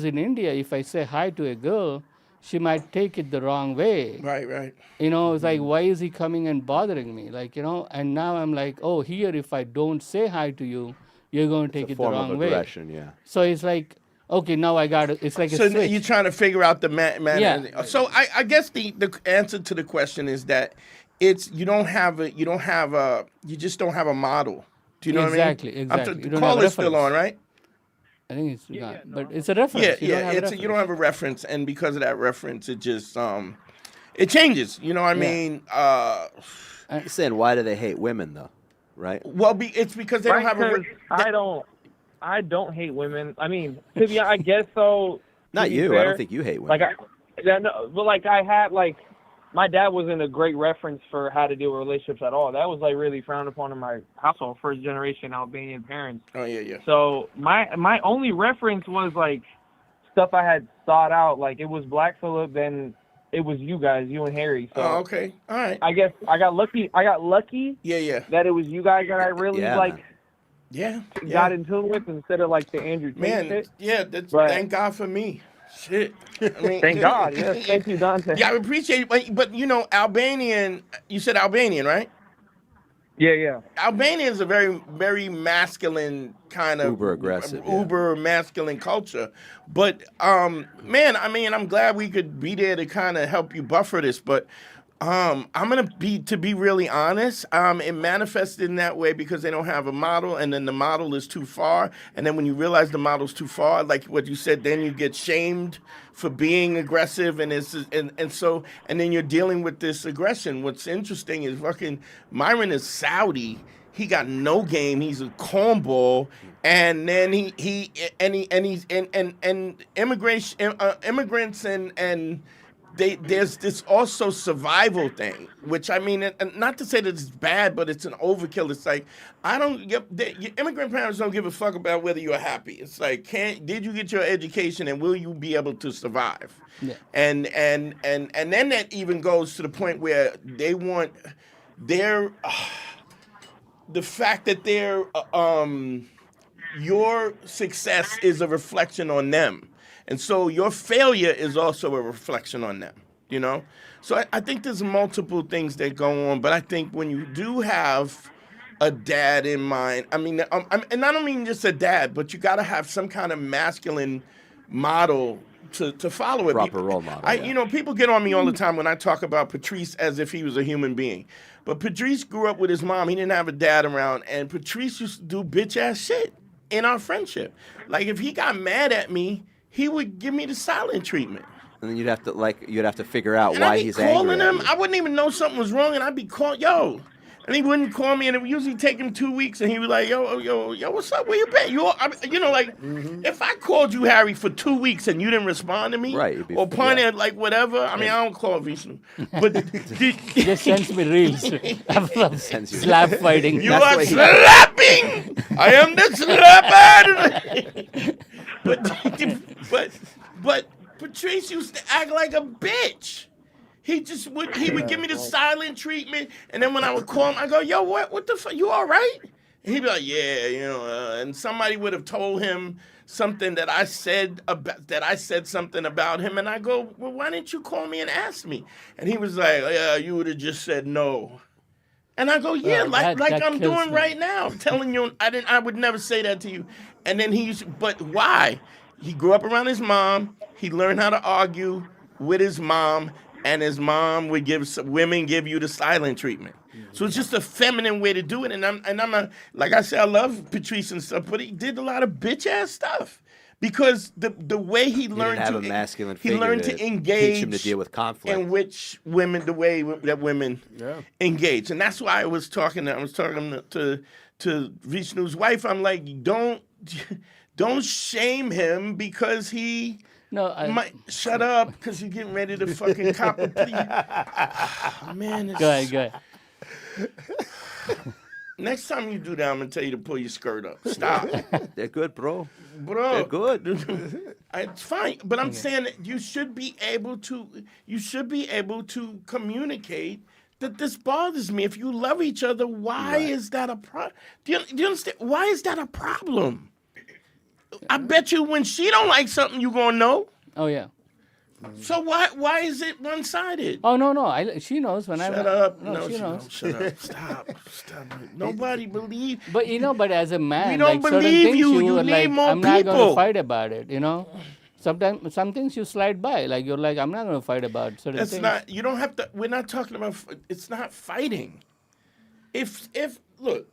in India, if I say hi to a girl, she might take it the wrong way. Right. It's like, why is he coming and bothering me? Like, and now I'm like, oh, here, if I don't say hi to you, you're going to take it the wrong way. Form of aggression, yeah. So it's like, okay, now I got it. It's like so a switch. you're trying to figure out the man. Yeah. So I guess the answer to the question is that you just don't have a model. Do you know exactly, what I mean? Exactly. The call is still on, right? I think it's not, but it's a reference. You don't have a reference, and because of that reference, it just it changes. You know what I mean? He's saying, why do they hate women though? Right? Well, it's because they don't have a. I don't hate women. I mean, I guess so. Not you. Fair, I don't think you hate women. My dad wasn't a great reference for how to deal with relationships at all. That was like really frowned upon in my household, first generation Albanian parents. Oh yeah. So my only reference was like stuff I had thought out. Like it was Black Phillip, then it was you guys, you and Harry. So okay, all right. I guess I got lucky. Yeah. That it was you guys that I really got in tune with instead of like the Andrew Tate shit. Yeah. Thank God for me. Shit. I mean, thank God. Yes, thank you, Dante. Yeah, I appreciate it. But Albanian, you said Albanian, right? Yeah. Albania is a very, very masculine kind of uber aggressive, uber masculine culture. But man, I mean, I'm glad we could be there to kind of help you buffer this. But I'm gonna be really honest. It manifested in that way because they don't have a model, and then the model is too far. And then when you realize the model's too far, like what you said, then you get shamed for being aggressive, and then you're dealing with this aggression. What's interesting is fucking Myron is Saudi. He got no game. He's a cornball, and then immigrants and. There's this also survival thing, which I mean, and not to say that it's bad, but it's an overkill. It's like your immigrant parents don't give a fuck about whether you're happy. It's like, did you get your education and will you be able to survive? Yeah. And then that even goes to the point where they want the fact that your success is a reflection on them. And so your failure is also a reflection on them, So I think there's multiple things that go on, but I think when you do have a dad in mind, I mean, and I don't mean just a dad, but you got to have some kind of masculine model to follow it. Proper role model. People get on me all the time when I talk about Patrice as if he was a human being. But Patrice grew up with his mom. He didn't have a dad around, and Patrice used to do bitch-ass shit in our friendship. Like, if he got mad at me, he would give me the silent treatment. And then you'd have to figure out and why I'd be he's calling angry. him. I wouldn't even know something was wrong, and I'd be calling, and he wouldn't call me, and it would usually take him 2 weeks, and he was like, yo, what's up? Where you been? If I called you, Harry, for 2 weeks and you didn't respond to me, right? Or pointed like whatever. I mean, I don't call Vishnu, but just sends me reels of slap fighting. You are slapping. I am the slapper. But Patrice used to act like a bitch. He would give me the silent treatment, and then when I would call him, I go, yo, what the fuck, you all right? And he'd be like, yeah, and somebody would have told him something that I said something about him, and I go, well, why didn't you call me and ask me? And he was like, yeah, you would have just said no. And I go, yeah, like that I'm kills doing me. right now. I'm telling you, I would never say that to you. And then but why? He grew up around his mom. He learned how to argue with his mom, and his mom would women give you the silent treatment. So it's just a feminine way to do it. And I'm a, like I said, I love Patrice and stuff, but he did a lot of bitch ass stuff. Because the way he learned have to a masculine he figure learned to engage teach him to deal with conflict. in which women the way that women engage, and that's why I was talking to Vishnu's wife. I'm like, don't shame him because he might shut up because you're getting ready to fucking cop a plea. Man, Go ahead. Next time you do that, I'm gonna tell you to pull your skirt up. Stop. They're good, bro. They're good. It's fine, but I'm saying that you should be able to communicate that this bothers me. If you love each other, why is that a problem? Do you understand? Why is that a problem? I bet you when she don't like something, you gonna know. Oh yeah. So why is it one-sided? Oh no, she knows when Shut up. No, she knows. Shut up. Stop. Nobody believes. But but as a man, we don't certain believe things you. are need like, more I'm people. not going to fight about it. Sometimes some things you slide by. Like you're like, I'm not going to fight about certain That's things. not. You don't have to. We're not talking about. It's not fighting. If look,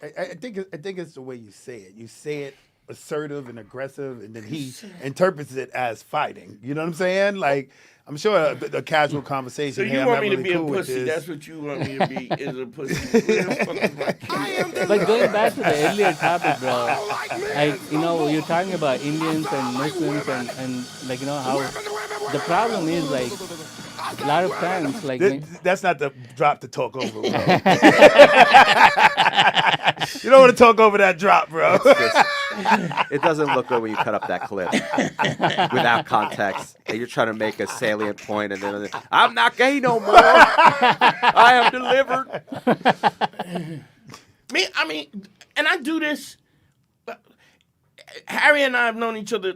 I think it's the way you say it. You say it assertive and aggressive, and then he interprets it as fighting. You know what I'm saying? Like, I'm sure a casual conversation. So you hey, want I'm me not to really be cool a with pussy? this. That's what you want me to be? Is a pussy? But going back to the earlier topic, bro, you're talking about Indians and Muslims and like, how the problem is like a lot of times, like that's not the drop to talk over, bro. You don't want to talk over that drop, bro. It doesn't look good when you cut up that clip without context. And you're trying to make a salient point, and then I'm not gay no more. I am delivered. And I do this. Harry and I have known each other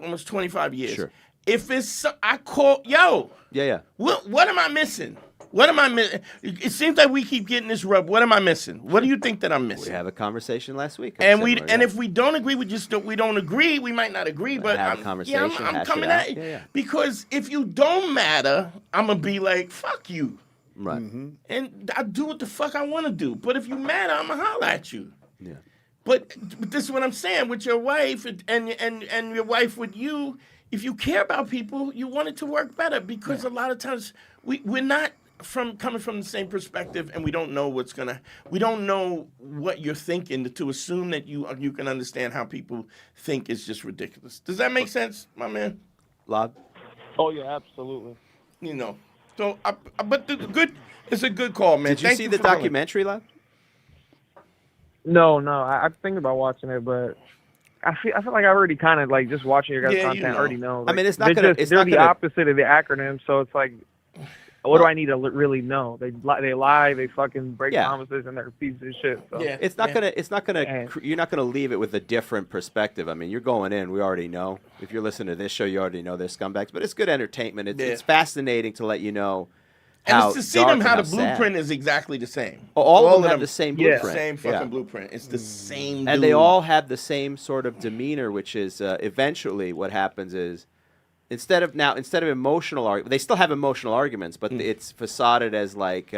almost 25 years. Sure. If it's, I call, yo. Yeah. What am I missing? What am I missing? It seems like we keep getting this rub. What am I missing? What do you think that I'm missing? We had a conversation last week. And if we don't agree, we don't agree. We might not agree, but have a conversation. I'm coming at you. Yeah. Because if you don't matter, I'm gonna be like, fuck you. Right. Mm-hmm. And I do what the fuck I want to do. But if you matter, I'm gonna holler at you. Yeah. But this is what I'm saying with your wife and your wife with you. If you care about people, you want it to work better because a lot of times we're not coming from the same perspective, and we don't know we don't know what you're thinking. To assume that you can understand how people think is just ridiculous. Does that make sense, my man? Lob? Oh yeah, absolutely. So but it's a good call, man. Did you see the documentary, Lob? No, I think about watching it, but I feel like I already kind of like just watching your guys' content. I already know. Like, it's not gonna. They're the opposite of the acronym, so it's like, what do I need to really know? They lie, they fucking break promises, and they're pieces of shit. So. Yeah, it's not gonna. You're not gonna leave it with a different perspective. I mean, you're going in. We already know. If you're listening to this show, you already know they're scumbags. But it's good entertainment. It's fascinating to let you know. And it's to see them how the blueprint is exactly the same. All of them have the same blueprint. Same fucking blueprint. It's the same. And they all have the same sort of demeanor, which is eventually what happens is instead of emotional arguments, they still have emotional arguments, but it's facaded as like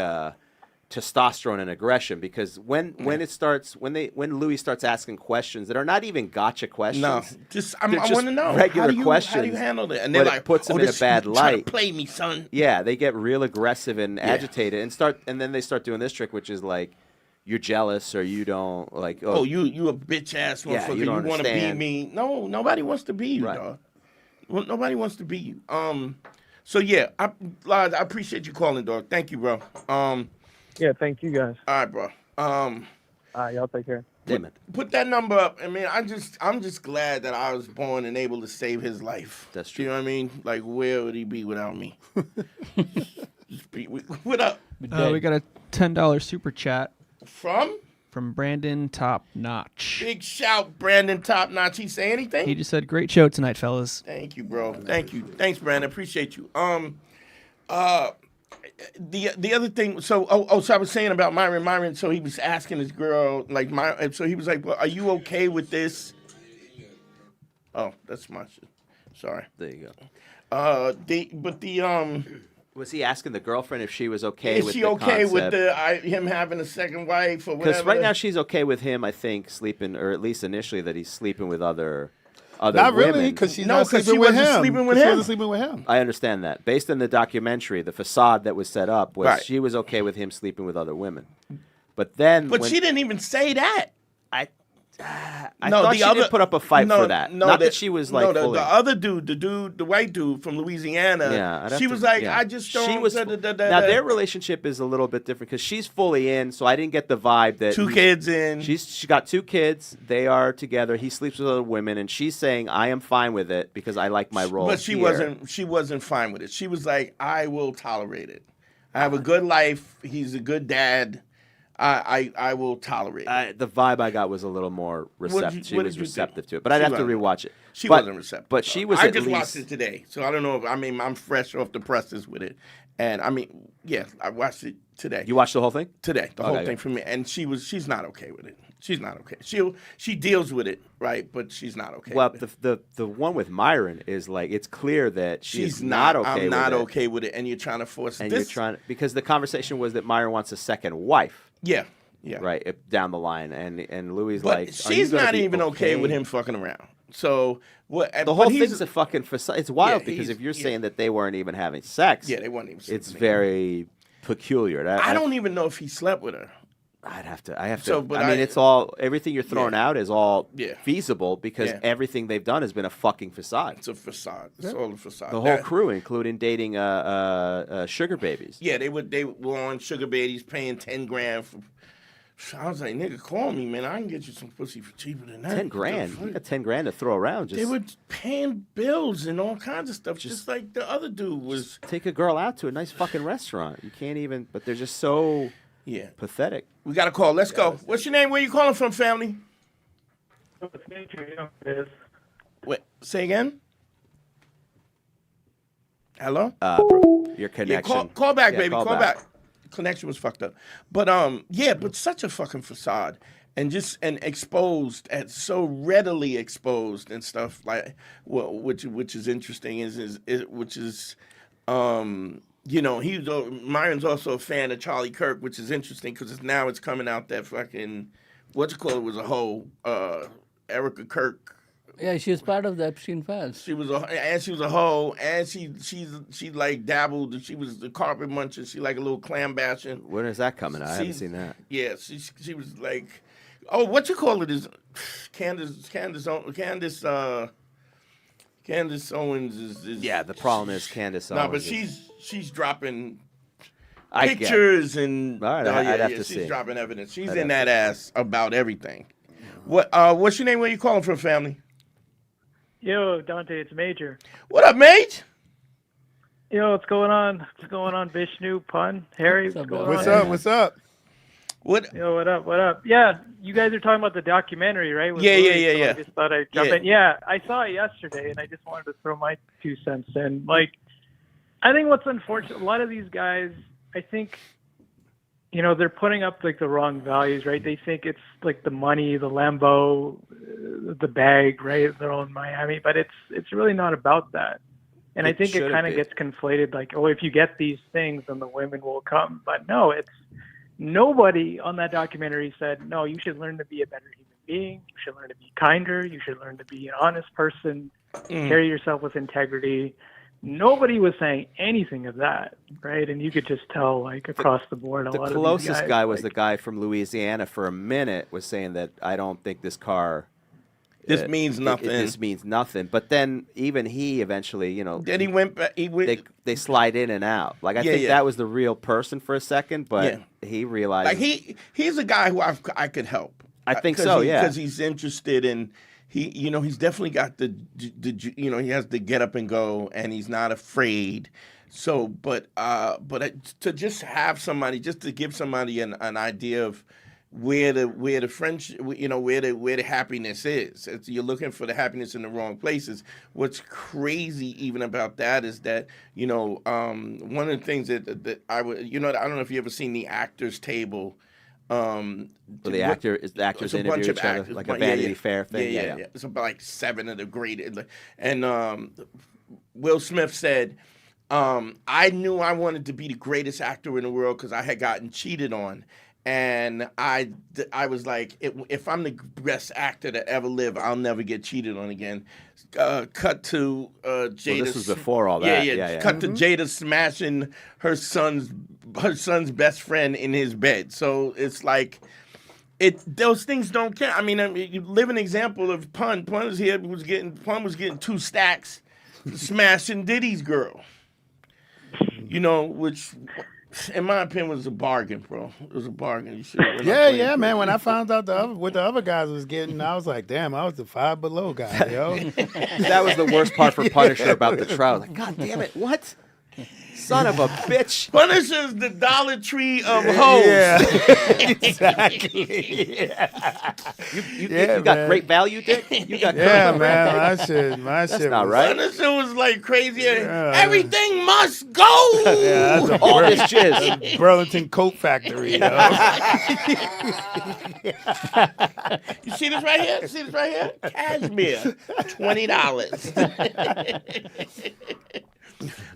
testosterone and aggression. Because when Louis starts asking questions that are not even gotcha questions, I want to know regular questions. How do you handle that? And they're like, puts them in a bad light. Play me, son. Yeah, they get real aggressive and agitated, and then they start doing this trick, which is like, you're jealous or you don't like. Oh, you a bitch ass motherfucker. You want to be me? No, nobody wants to be you, dog. Well, nobody wants to be you. So yeah, I appreciate you calling, dog. Thank you, bro. Yeah, thank you guys. All right, bro. All right, y'all take care. Put that number up. I mean, I'm just glad that I was born and able to save his life. That's true. You know what I mean? Like, where would he be without me? What up? We got a $10 super chat from Brandon Top Notch. Big shout, Brandon Top Notch. He say anything? He just said, "Great show tonight, fellas." Thank you, bro. Thank you. Thanks, Brandon. Appreciate you. the other thing, so I was saying about Myron. So he was asking his girl, like, so he was like, well, are you okay with this? Oh, that's my shit. Sorry. There you go. The was he asking the girlfriend if she was okay is with she the okay with concept? him having a second wife or whatever? Because right now she's okay with him, I think, sleeping, or at least initially that he's sleeping with other Not women. really, because she's not sleeping with him. She wasn't sleeping with him. I understand that. Based on the documentary, the facade that was set up was Right. she was okay with him sleeping with other women. But then, But she didn't even say that. I thought she did put up a fight for that. Not that she was like fully. The other dude, the white dude from Louisiana. Yeah, she was like, I just don't. She was, now their relationship is a little bit different because she's fully in, so I didn't get the vibe that two kids in. She got 2 kids. They are together. He sleeps with other women, and she's saying, "I am fine with it because I like my role." But she wasn't. She wasn't fine with it. She was like, I will tolerate it. I have a good life. He's a good dad. I will tolerate it. The vibe I got was a little more receptive. She was receptive to it, but I'd She have to wasn't. rewatch it. She But- wasn't receptive. But she was. I at just least, watched it today, so I don't know. I'm fresh off the presses with it, and I mean, yeah, I watched it today. You watched the whole thing today, the Okay, whole yeah. thing for me, and she's not okay with it. She's not okay. She deals with it, right? But she's not okay. Well, with it. the one with Myron is like it's clear that She's she's not okay. I'm not with okay with it, and you're trying to force And this. you're trying because the conversation was that Myron wants a second wife. Yeah. Yeah. Right down the line, and Louis But like she's not even okay with him fucking around. So what? The whole thing's a fucking facade. It's wild because if you're saying that they weren't even having sex, Yeah, they weren't even sleeping It's very peculiar. I don't even know if he slept with her. I have to. So, but I mean, it's all everything you're throwing Yeah. out is all Yeah. feasible because Yeah. everything they've done has been a fucking facade. It's a facade. It's all a facade. The whole crew, including dating sugar babies. Yeah, they were on sugar babies paying $10,000 for. I was like, nigga, call me, man. I can get you some pussy for cheaper than that. $10,000. You got $10,000 to throw around. Just They were paying bills and all kinds of stuff, just like the other dude was. take a girl out to a nice fucking restaurant. You can't even. But they're just so pathetic. We got a call. Let's go. What's your name? Where you calling from, family? Wait, say again? Hello? Bro, your Yeah, connection. call back, Yeah, baby. Call back. Connection was fucked up. But but such a fucking facade. And exposed, at so readily exposed and stuff like, well, which is interesting Myron's also a fan of Charlie Kirk, which is interesting because now it's coming out that fucking was a hoe, Erica Kirk. Yeah, she was part of the Epstein files. She was a hoe, and she like dabbled. She was the carpet muncher. She like a little clam bashing. When is that coming out? I haven't seen that. Yeah, she was like, what you call it is Candace Owens is. Yeah, the problem is Candace Owens. No, but she's dropping I get it. pictures and All right, I'd have to she's see. dropping evidence. She's I'd in have that ass about everything. What's your name? Where you calling from, family? Yo, Dante, it's Major. What up, mate? Yo, what's going on? What's going on, Vishnu, Pun, Harry? What's going on? What's up? What? Yo, what up? Yeah, you guys are talking about the documentary, right? With Yeah. I just thought I'd jump in. Yeah, I saw it yesterday, and I just wanted to throw my 2 cents in. Like, I think what's unfortunate, a lot of these guys, I think, they're putting up like the wrong values, right? They think it's like the money, the Lambo, the bag, right? They're all in Miami, but it's really not about that. And I think it kind of gets conflated, like, if you get these things, then the women will come. But no, nobody on that documentary said, no, you should learn to be a better human being. You should learn to be kinder. You should learn to be an honest person, carry yourself with integrity. Nobody was saying anything of that, right? And you could just tell, like, across the board, a lot of these The closest guy was like, the guy from Louisiana for a minute was saying that I don't think this car. This means nothing. This means nothing. But then even he eventually, Then he went back. They slide in and out. Like I think that was the real person for a second, but he realized. Like he's a guy who I could help. I think so, yeah. Because he's interested in. He's definitely got the he has the get up and go, and he's not afraid. So, but to just have somebody, just to give somebody an idea of where the friendship, where the happiness is. You're looking for the happiness in the wrong places. What's crazy even about that is that one of the things that I would I don't know if you ever seen the actors table. The actors interview each other like a Vanity Fair thing. Yeah. It's about like 7 of the great, and Will Smith said, I knew I wanted to be the greatest actor in the world because I had gotten cheated on. And I was like, if I'm the best actor to ever live, I'll never get cheated on again. Cut to Jada. Well, this was before all that. Yeah. Cut to Jada smashing her son's best friend in his bed. So it's like, those things don't count. I mean, you live an example of Pun. Pun was getting 2 stacks, smashing Diddy's girl. Which, in my opinion, was a bargain, bro. It was a bargain. Yeah, man. When I found out what the other guys was getting, I was like, damn, I was the 5 below guy, yo. That was the worst part for Punisher about the trial. Like, God damn it, what? Son of a bitch. Punisher's the Dollar Tree of hoes. Yeah, exactly. Yeah. You got great value, Dick? You got man. My shit. That's not right. Punisher was like crazy. Everything must go. Yeah, that's all this jizz. Burlington Coat Factory. You see this right here? Cashmere, $20.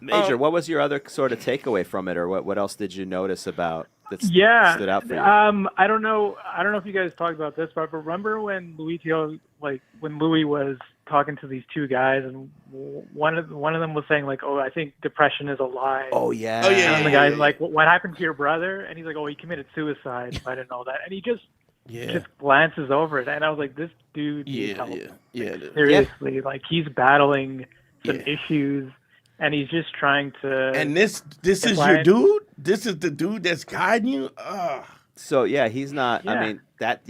Major, what was your other sort of takeaway from it, or what else did you notice about that stood out for you? I don't know if you guys talked about this, but remember when when Louis was talking to these 2 guys, and one of them was saying like, "Oh, I think depression is a lie." Oh yeah. And the guy's like, "What happened to your brother?" And he's like, "Oh, he committed suicide." I didn't know that, and he just glances over it, and I was like, "This dude needs help." Seriously, like he's battling some issues. And he's just trying to. And this is your dude. This is the dude that's guiding you. So yeah, he's not. Yeah. I mean that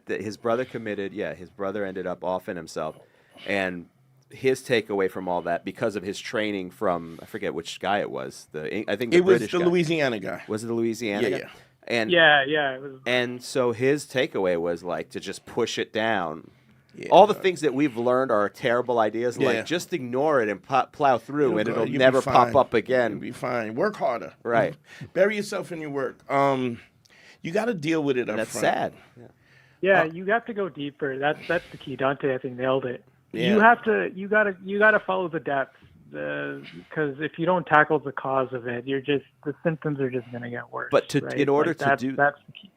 his brother committed. Yeah, his brother ended up offing himself, and his takeaway from all that, because of his training from, I forget which guy it was. I think it was the Louisiana guy. Was it the Louisiana guy? Yeah. And it was. And so his takeaway was like to just push it down. Yeah, all the things that we've learned are terrible ideas. Like, just ignore it and plow through, and it'll never pop up again. You'll be fine. Work harder. Right. Bury yourself in your work. You got to deal with it up That's front. sad. Yeah, you have to go deeper. That's the key. Dante, I think, nailed it. Yeah. You gotta follow the depth, because if you don't tackle the cause of it, the symptoms are just gonna get worse. But right? that's the key.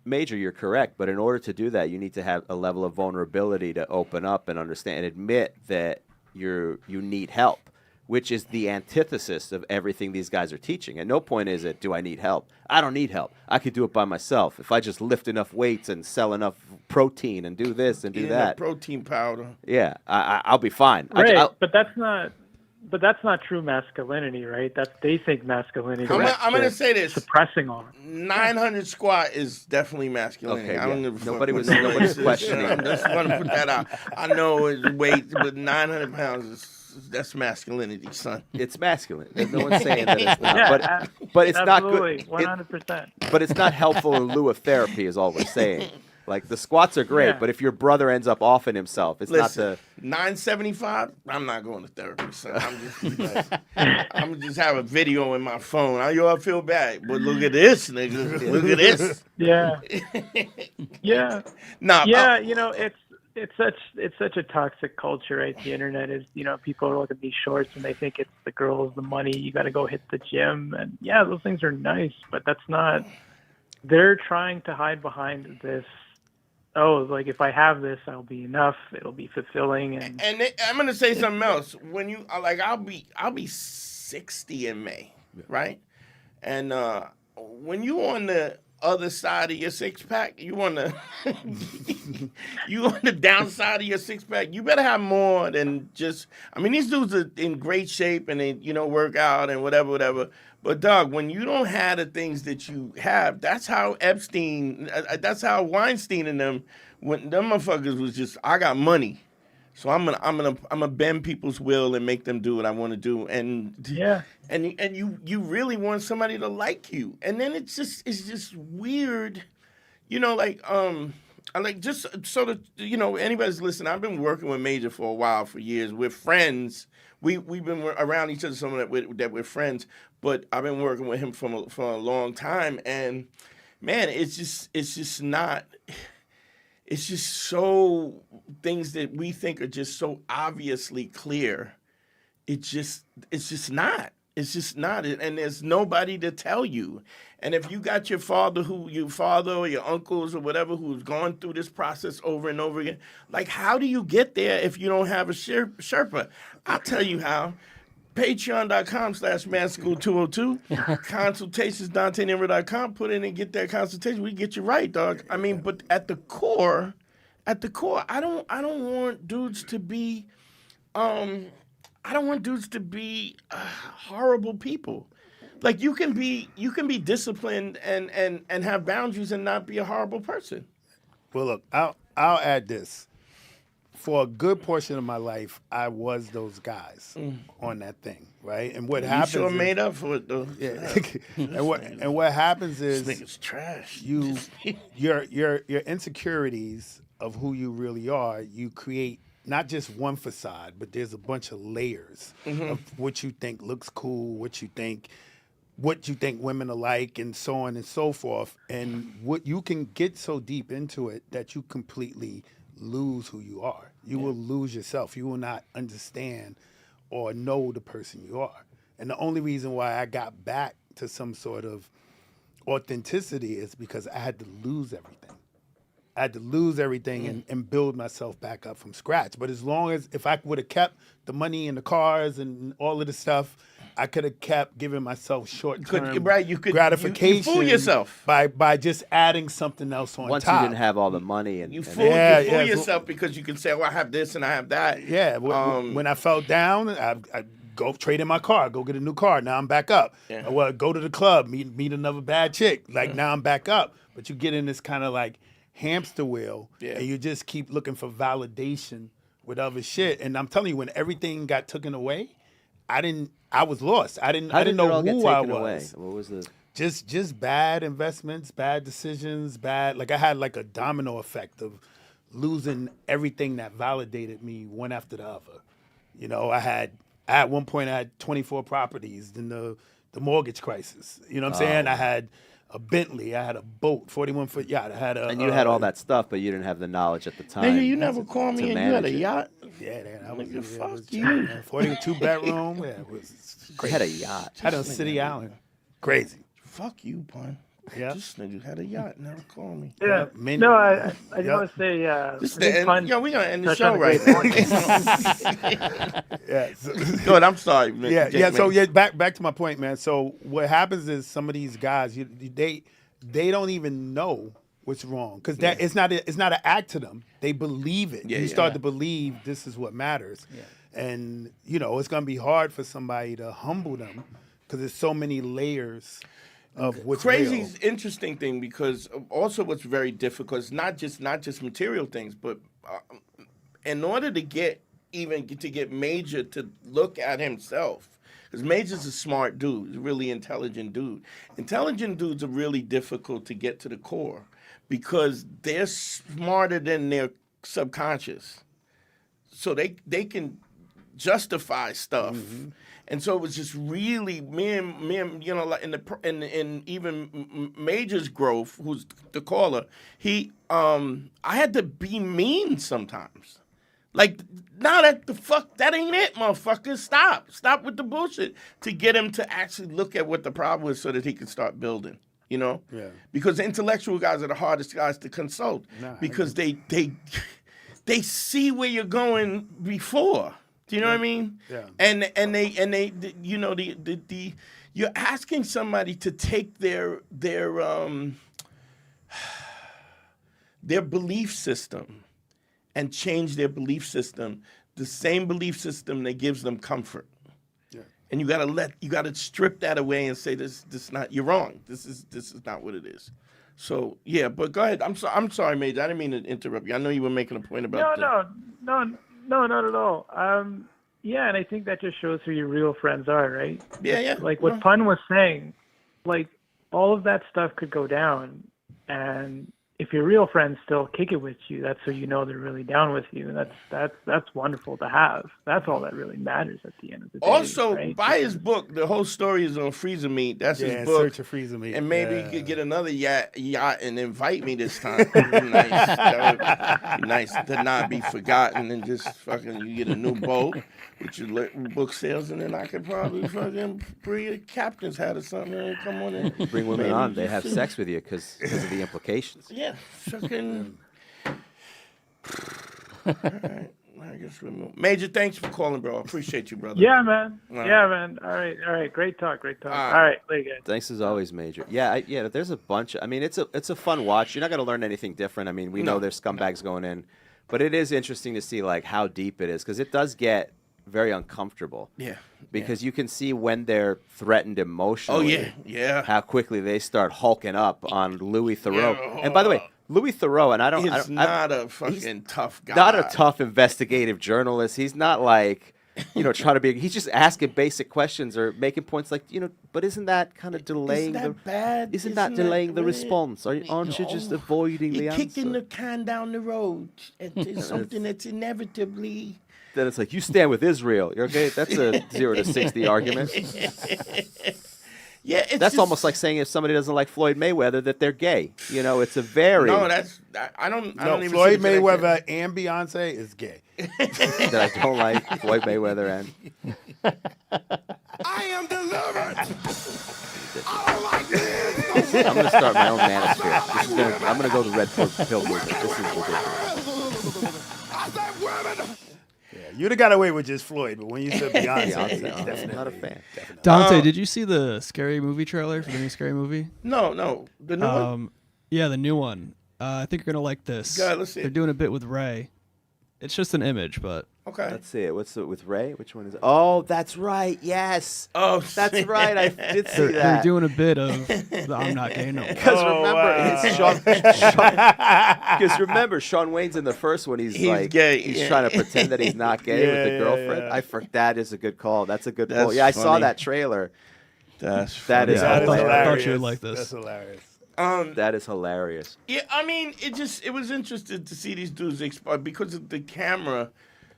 Major, you're correct, but in order to do that, you need to have a level of vulnerability to open up and understand and admit that you need help, which is the antithesis of everything these guys are teaching. At no point is it, do I need help? I don't need help. I could do it by myself. If I just lift enough weights and sell enough protein and do this and do that. Protein powder. Yeah, I'll be fine. Right, but that's not true masculinity, right? They think masculinity. I'm going to say this: suppressing all. 900 squat is definitely masculinity. Okay, I don't give a fuck. Nobody's questioning. I'm just going to put that out. I know it's weight, but 900 pounds that's masculinity, son. It's masculine. There's no one saying that it's not. But it's not good. 100%. But it's not helpful in lieu of therapy, is all we're saying. Like, the squats are great, but if your brother ends up offing himself, it's not the... 975, I'm not going to therapy, son. I'm just have a video in my phone. I feel bad, but look at this, nigga. Look at this. Yeah. Yeah. It's such a toxic culture, right? The internet is, people look at these shorts and they think it's the girls, the money, you got to go hit the gym. And yeah, those things are nice, but that's not... They're trying to hide behind this... like if I have this, I'll be enough. It'll be fulfilling, and I'm gonna say something else. When you I'll be 60 in May, right? And when you on the other side of your 6-pack, you on the downside of your 6-pack. You better have more than just. I mean, these dudes are in great shape and they work out and whatever. But, dog, when you don't have the things that you have, that's how Weinstein and them, when them motherfuckers was just, I got money, so I'm gonna bend people's will and make them do what I want to do, and you really want somebody to like you, and then it's just weird. I like just so that anybody's listening. I've been working with Major for a while, for years. We're friends. We've been around each other, some that we're friends. But I've been working with him for a long time, and man, it's just not. It's just so things that we think are just so obviously clear. It's just not. It's just not. And there's nobody to tell you. And if you got your father or your uncles or whatever who's gone through this process over and over again, like, how do you get there if you don't have a Sherpa? I'll tell you how. Patreon.com/manschool202. Consultations, DanteandHarry.com. Put in and get that consultation. We get you right, dog. I mean, but at the core, I don't want dudes to be horrible people. Like, you can be disciplined and have boundaries and not be a horrible person. Well, look, I'll add this. For a good portion of my life, I was those guys on that thing, right? And what happens? You sure made up for it, though. Yeah. and what happens is this nigga's trash. Your insecurities of who you really are, you create not just one facade, but there's a bunch of layers of what you think looks cool, what you think women are like, and so on and so forth. And what you can get so deep into it that you completely lose who you are. You will lose yourself. You will not understand or know the person you are. And the only reason why I got back to some sort of authenticity is because I had to lose everything. I had to lose everything and build myself back up from scratch. But if I would have kept the money and the cars and all of the stuff, I could have kept giving myself short-term gratification. You fool yourself by just adding something else on Once top. you didn't have all the money, and you fool yourself because you can say, "Oh, I have this and I have that." Yeah. When I fell down, I go trade in my car, go get a new car. Now I'm back up. Yeah. Well, go to the club, meet another bad chick. Like now I'm back up. But you get in this kind of like hamster wheel, and you just keep looking for validation with other shit. And I'm telling you, when everything got taken away, I was lost. I didn't know who I was. Away? What was the? Just bad investments, bad decisions, like I had like a domino effect of losing everything that validated me one after the other. You know, at one point I had 24 properties, then the mortgage crisis. You know what I'm saying? I had a Bentley, I had a boat, 41-foot yacht. I had And you had all that stuff, but you didn't have the knowledge at the time. Nigga, you never called me and you had a yacht. Yeah, I was Nigga, fuck was you. 42 bedroom. Yeah, it was crazy. You had a yacht. Had on City Island. Crazy. Fuck you, pun. Yeah. This nigga had a yacht. Never call me. Yeah. No, I just want to say, we gonna end the show right now. Yeah. Good. I'm sorry, man. Yeah. So back to my point, man. So what happens is some of these guys, they don't even know what's wrong because it's not an act to them. They believe it. You start to believe this is what matters, and it's gonna be hard for somebody to humble them because there's so many layers of what's crazy. real. Is interesting thing because also what's very difficult is not just material things, but in order to get Major to look at himself. Because Major's a smart dude. He's a really intelligent dude. Intelligent dudes are really difficult to get to the core because they're smarter than their subconscious. So they can justify stuff. And so it was just really me and like in even Major's growth, who's the caller, I had to be mean sometimes. Like, no, that ain't it, motherfucker. Stop with the bullshit to get him to actually look at what the problem is so that he can start building, Yeah. Because intellectual guys are the hardest guys to consult because they see where you're going before. Do you know what I mean? Yeah. And they you're asking somebody to take their belief system and change their belief system, the same belief system that gives them comfort. Yeah. And you gotta strip that away and say this not, you're wrong. This is not what it is. So yeah, but go ahead. I'm sorry, Major. I didn't mean to interrupt you. I know you were making a point about No, not at all. Yeah, and I think that just shows who your real friends are, right? Yeah. Like what Pun was saying, like all of that stuff could go down, and if your real friends still kick it with you, that's so you know they're really down with you, and that's wonderful to have. That's all that really matters at the end of the day. Also, right? buy his book. The whole story is on Freezer Meat. That's his book. Search of Freezer Meat. And maybe he could get another yacht and invite me this time. That would be nice. That would be nice to not be forgotten and just fucking you get a new boat with your book sales, and then I could probably fucking bring a captain's hat or something and come on in. Bring women on. They have sex with you because of the implications. Yeah, fucking. All right. I guess we'll move. Major, thanks for calling, bro. I appreciate you, brother. Yeah, man. All right. Yeah, man. All right. Great talk. All right, later, guys. Thanks as always, Major. Yeah, there's a bunch. I mean, it's a fun watch. You're not going to learn anything different. I mean, we know there's scumbags going in, but it is interesting to see like how deep it is because it does get very uncomfortable. Yeah. Because you can see when they're threatened emotionally. Oh, yeah. How quickly they start hulking up on Louis Theroux. Yeah. And by the way, Louis Theroux, and he's not a fucking tough guy. Not a tough investigative journalist. He's not like, trying to be. He's just asking basic questions or making points like, but isn't that kind of delaying bad? Isn't that delaying the response? Aren't you just avoiding the answer? You're kicking the can down the road. It's something that's inevitably. Then it's like, you stand with Israel. You're okay? That's a 0 to 60 argument. Yeah, that's almost like saying if somebody doesn't like Floyd Mayweather that they're gay. It's a very I don't even Floyd Mayweather and Beyonce is gay. That I don't like Floyd Mayweather and I am delivered. I don't like this. I'm going to start my own manosphere. I'm going to go the red pill movement. This is ridiculous. I said women. You'd have got away with just Floyd, but when you said Beyonce, I'm not a fan. Dante, did you see the Scary Movie trailer for the new Scary Movie? No, the new one. Yeah, the new one. I think you're gonna like this. Yeah, let's see. They're doing a bit with Ray. It's just an image, but okay. Let's see it. What's it with Ray? Which one is it? Oh, that's right. Yes. Oh, that's right. I did see that. They're doing a bit of the I'm not gay no more. Because remember, Sean Wayne's in the first one. He's like gay. He's trying to pretend that he's not gay with the girlfriend. Yeah. That is a good call. That's a good call. Yeah, I saw that trailer. That is hilarious. I thought you would like this. That's hilarious. That is hilarious. Yeah, I mean, it was interesting to see these dudes because of the camera.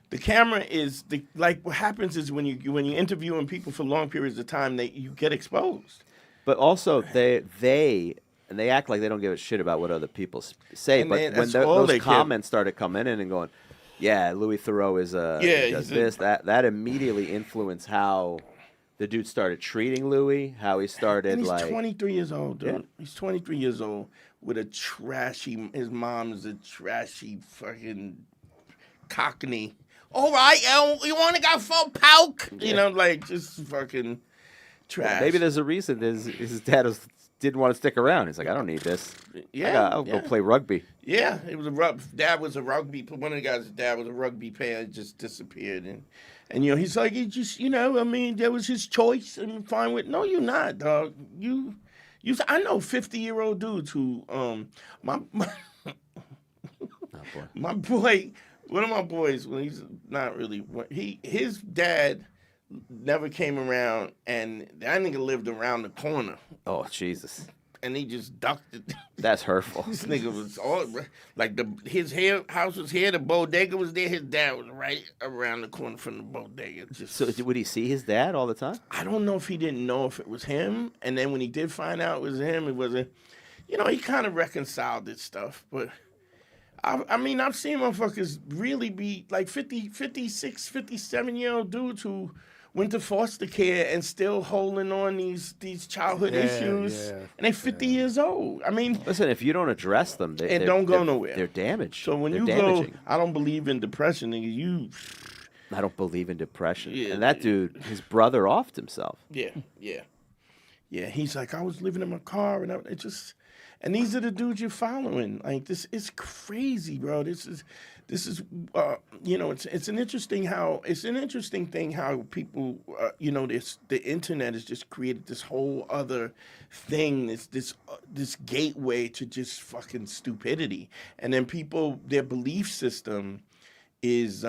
The camera is like what happens is when you interviewing people for long periods of time, you get exposed. But also they act like they don't give a shit about what other people say. And but when those comments started coming in and going, yeah, Louis Theroux is he does this, that immediately influenced how the dude started treating Louis, how he started and he's like 23 years old, dude. Yeah. He's 23 years old with a trashy. His mom is a trashy fucking cockney. All right, you want to go for a poke? Like just fucking trash. Well, maybe there's a reason. His dad didn't want to stick around. He's like, I don't need this. Yeah, I'll go play rugby. Yeah, it was dad was a rugby. One of the guys' dad was a rugby player. Just disappeared, and he's like, he just I mean, that was his choice, and fine with. No, you're not, dog. You. I know 50-year-old dudes who my boy. One of my boys, when he's not really, his dad never came around, and that nigga lived around the corner. Oh, Jesus. And he just ducked it. That's hurtful. This nigga was all, like, his house was here, the bodega was there, his dad was right around the corner from the bodega. So would he see his dad all the time? I don't know if he didn't know if it was him, and then when he did find out it was him, it wasn't, he kind of reconciled this stuff, but... I mean, I've seen motherfuckers really be like 50, 56, 57-year-old dudes who went to foster care and still holding on these childhood issues. Yeah, and they're 50 years old. I mean... Listen, if you don't address them, they don't go nowhere. They're damaged. So when damaging. Go, I don't believe in depression, nigga, I don't believe in depression. Yeah, and that dude, his brother offed himself. Yeah. Yeah, he's like, I was living in my car, and it just... And these are the dudes you're following. Like, this is crazy, bro. This is it's an interesting thing how people, the internet has just created this whole other thing, this gateway to just fucking stupidity. And then people, their belief system is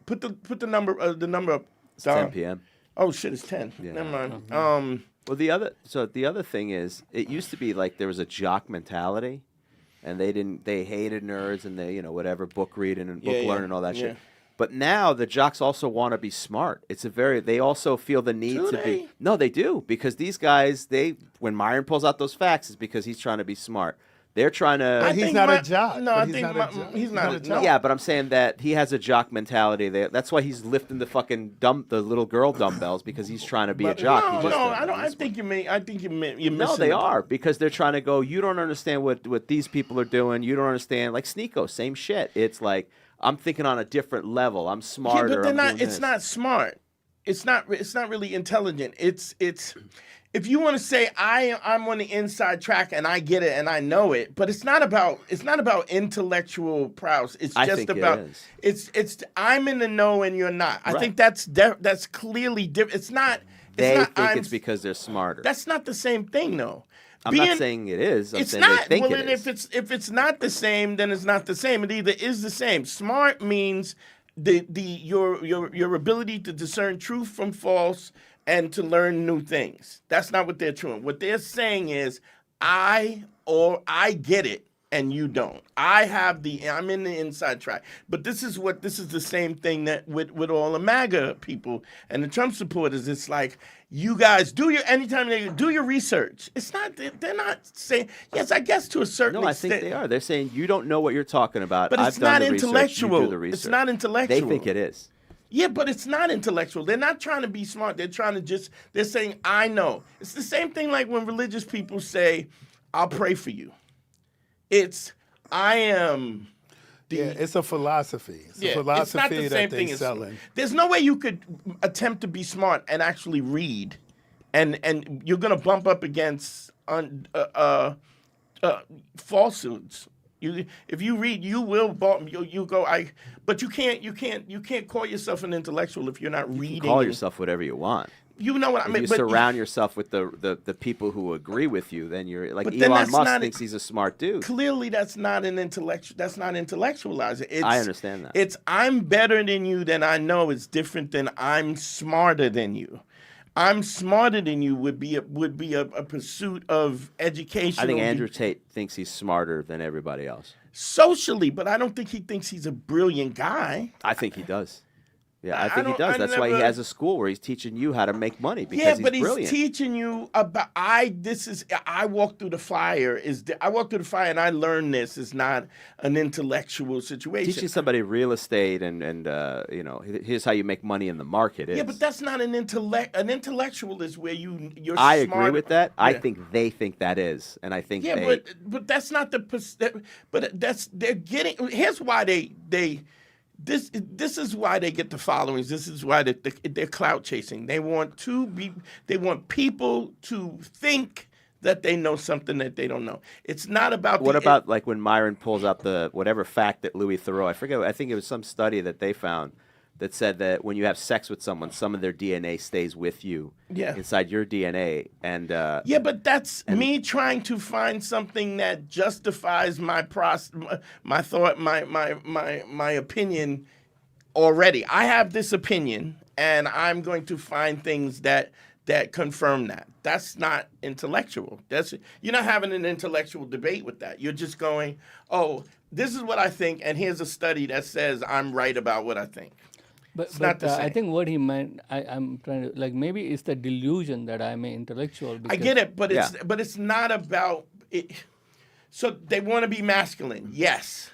put the number up. It's 10 p.m. Oh shit, it's 10. Yeah. Never mind. Well, the other thing is, it used to be like there was a jock mentality, and they hated nerds and they whatever book reading and book Yeah, learning and all that yeah. shit. But now the jocks also want to be smart. They also feel the need Do to they? be. No, they do, because these guys, when Myron pulls out those facts, it's because he's trying to be smart. They're trying to. But he's not a jock. No, But I he's think not a jock. he's not a jock. Yeah, but I'm saying that he has a jock mentality. That's why he's lifting the fucking the little girl dumbbells, because he's trying to be a jock. He just I don't. I think you're missing. No, they the are, point. because they're trying to go. You don't understand what these people are doing. You don't understand. Like Sneeko, same shit. It's like, I'm thinking on a different level. I'm smarter. Yeah, but they're I'm not. doing It's this. not smart. It's not really intelligent. It's. If you want to say I'm on the inside track and I get it and I know it, but it's not about intellectual prowess. It's I just think it about is. it's I'm in the know and you're not. I Right. think that's clearly different. It's not. They not, think I'm- it's because they're smarter. That's not the same thing, though. I'm not saying it is. I'm It's saying not. they think Well, it then is. if it's not the same, then it's not the same. It either is the same. Smart means your ability to discern truth from false and to learn new things. That's not what they're doing. What they're saying is, I get it and you don't. I'm in the inside track. But this is the same thing that with all the MAGA people and the Trump supporters. It's like, you guys anytime they do your research. It's not, they're not saying, yes, I guess to a certain No, I extent. think they are. They're saying you don't know what you're talking about. But it's I've done not the research, intellectual. you do the research. It's not intellectual. They think it is. Yeah, but it's not intellectual. They're not trying to be smart. They're trying to they're saying, I know. It's the same thing like when religious people say, I'll pray for you. I am it's a philosophy. It's a it's philosophy not the same that thing they're as selling. There's no way you could attempt to be smart and actually read, and you're gonna bump up against falsehoods. If you read, you will you go. But you can't call yourself an intellectual if you're not reading. You can call yourself whatever you want. You know what I If mean? you But surround yourself with the people who agree with you, then you're like But then Elon that's Musk not thinks he's a smart dude. Clearly, that's not an intellectual. That's not intellectualizing. I understand that. It's I'm better than you than I know is different than I'm smarter than you. I'm smarter than you would be a pursuit of education. I think Andrew Tate thinks he's smarter than everybody else. Socially, but I don't think he thinks he's a brilliant guy. I think he does. Yeah, I I think he don't- does. I That's why he never- has a school where he's teaching you how to make money because Yeah, he's but he's brilliant. teaching you about I walked through the fire. I walked through the fire and I learned this is not an intellectual situation. Teaching somebody real estate and here's how you make money in the market is. Yeah, but that's not an intellect. An intellectual is where you're. I smart. agree with that. I Yeah. think they think that is, and I think Yeah, they. but that's not the. But they're getting. Here's why This is why they get the followings. This is why they're clout chasing. They want people to think that they know something that they don't know. It's not about. What about like when Myron pulls out the whatever fact that Louis Theroux? I forget. I think it was some study that they found that said that when you have sex with someone, some of their DNA stays with you. Yeah. Inside your DNA, and yeah, but that's me trying to find something that justifies my thought, my opinion already. I have this opinion, and I'm going to find things that confirm that. That's not intellectual. You're not having an intellectual debate with that. You're just going, oh, this is what I think, and here's a study that says I'm right about what I think. But, It's not the I same. think what he meant, I'm trying to maybe it's the delusion that I'm an intellectual. I get it, but it's not about it. So they want to be masculine, yes.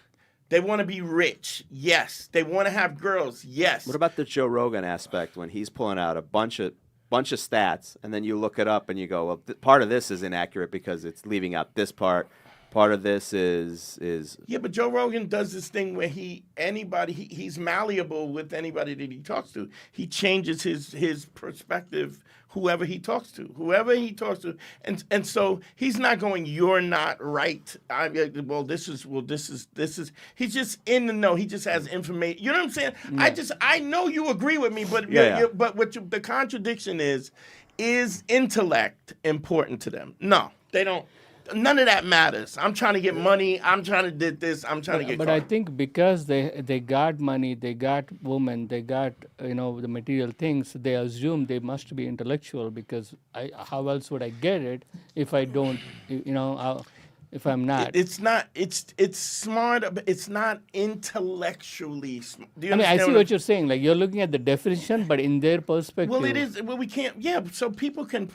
They want to be rich, yes. They want to have girls, yes. What about the Joe Rogan aspect when he's pulling out a bunch of stats, and then you look it up and you go, well, part of this is inaccurate because it's leaving out this part. Part of this is Yeah, but Joe Rogan does this thing where he's malleable with anybody that he talks to. He changes his perspective whoever he talks to. And so he's not going, you're not right. This is he's just in the know. He just has information. You know what I'm saying? Yeah. I know you agree with me, but Yeah. the contradiction is intellect important to them? No, they don't. None of that matters. I'm trying to get money. I'm trying to do this. I'm trying to get. But I think because they got money, they got women, they got the material things, they assume they must be intellectual because how else would I get it if I don't if I'm not. It's not. It's smart, but it's not intellectually smart. Do you I mean, I understand see what you're saying. Like, you're looking at the definition, but in their perspective. Well, it is. Well, we can't. Yeah. So people can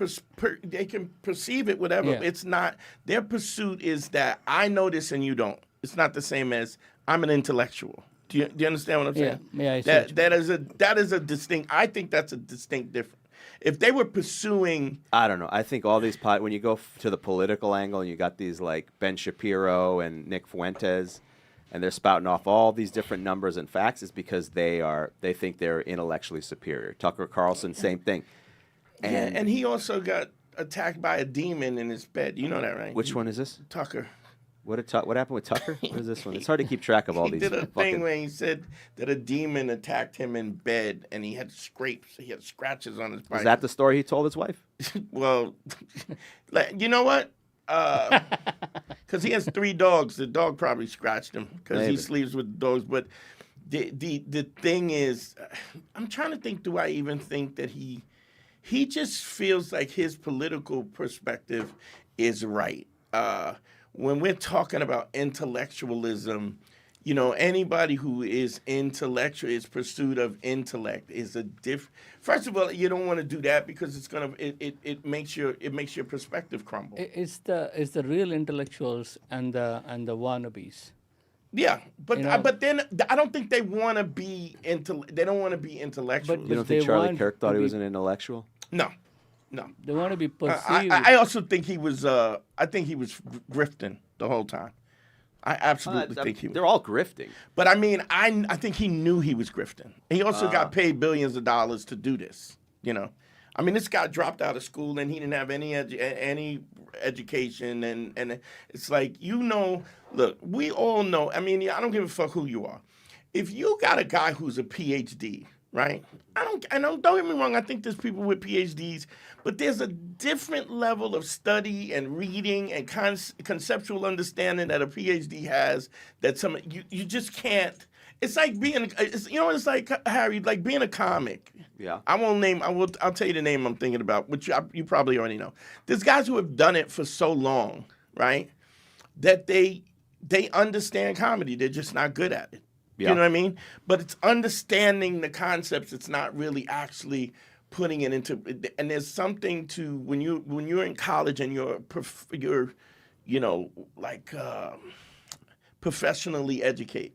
they can perceive it, whatever. Yeah. It's not. Their pursuit is that I know this and you don't. It's not the same as I'm an intellectual. Do you understand what I'm saying? Yeah. I see That is a distinct. I think that's a distinct difference. If they were pursuing, I don't know. I think all these when you go to the political angle, and you got these like Ben Shapiro and Nick Fuentes, and they're spouting off all these different numbers and facts, is because they think they're intellectually superior. Tucker Carlson, same thing. and he also got attacked by a demon in his bed. You know that, right? Which one is this? Tucker. What happened with Tucker? What is this one? It's hard to keep track of all these. He did a thing where he said that a demon attacked him in bed, and he had scrapes. He had scratches on his body. Is that the story he told his wife? Well, you know what? Because he has 3 dogs. The dog probably scratched him because he sleeps with dogs. But the thing is, I'm trying to think. Do I even think that he just feels like his political perspective is right? When we're talking about intellectualism, anybody who is intellectual, is pursuit of intellect, is a First of all, you don't want to do that because it's it makes your perspective crumble. It's the real intellectuals and the wannabes. Yeah, but then I don't think they want to be they don't want to be intellectual. You don't think Charlie Kirk thought he was an intellectual? No. They want to be perceived. I also think he was. I think he was grifting the whole time. I absolutely think he was. They're all grifting. But I mean, I think he knew he was grifting. He also got paid billions of dollars to do this. I mean, this guy dropped out of school and he didn't have any education, and it's like Look, we all know. I mean, I don't give a fuck who you are. If you got a guy who's a PhD. Right? Don't get me wrong, I think there's people with PhDs, but there's a different level of study and reading and conceptual understanding that a PhD has that you just can't. It's like it's like, Harry, like being a comic. Yeah. I'll tell you the name I'm thinking about, which you probably already know. There's guys who have done it for so long, right? That they understand comedy. They're just not good at it. Yeah. You know what I mean? But it's understanding the concepts. It's not really actually putting it into. And there's something to when you're in college and you're professionally educated,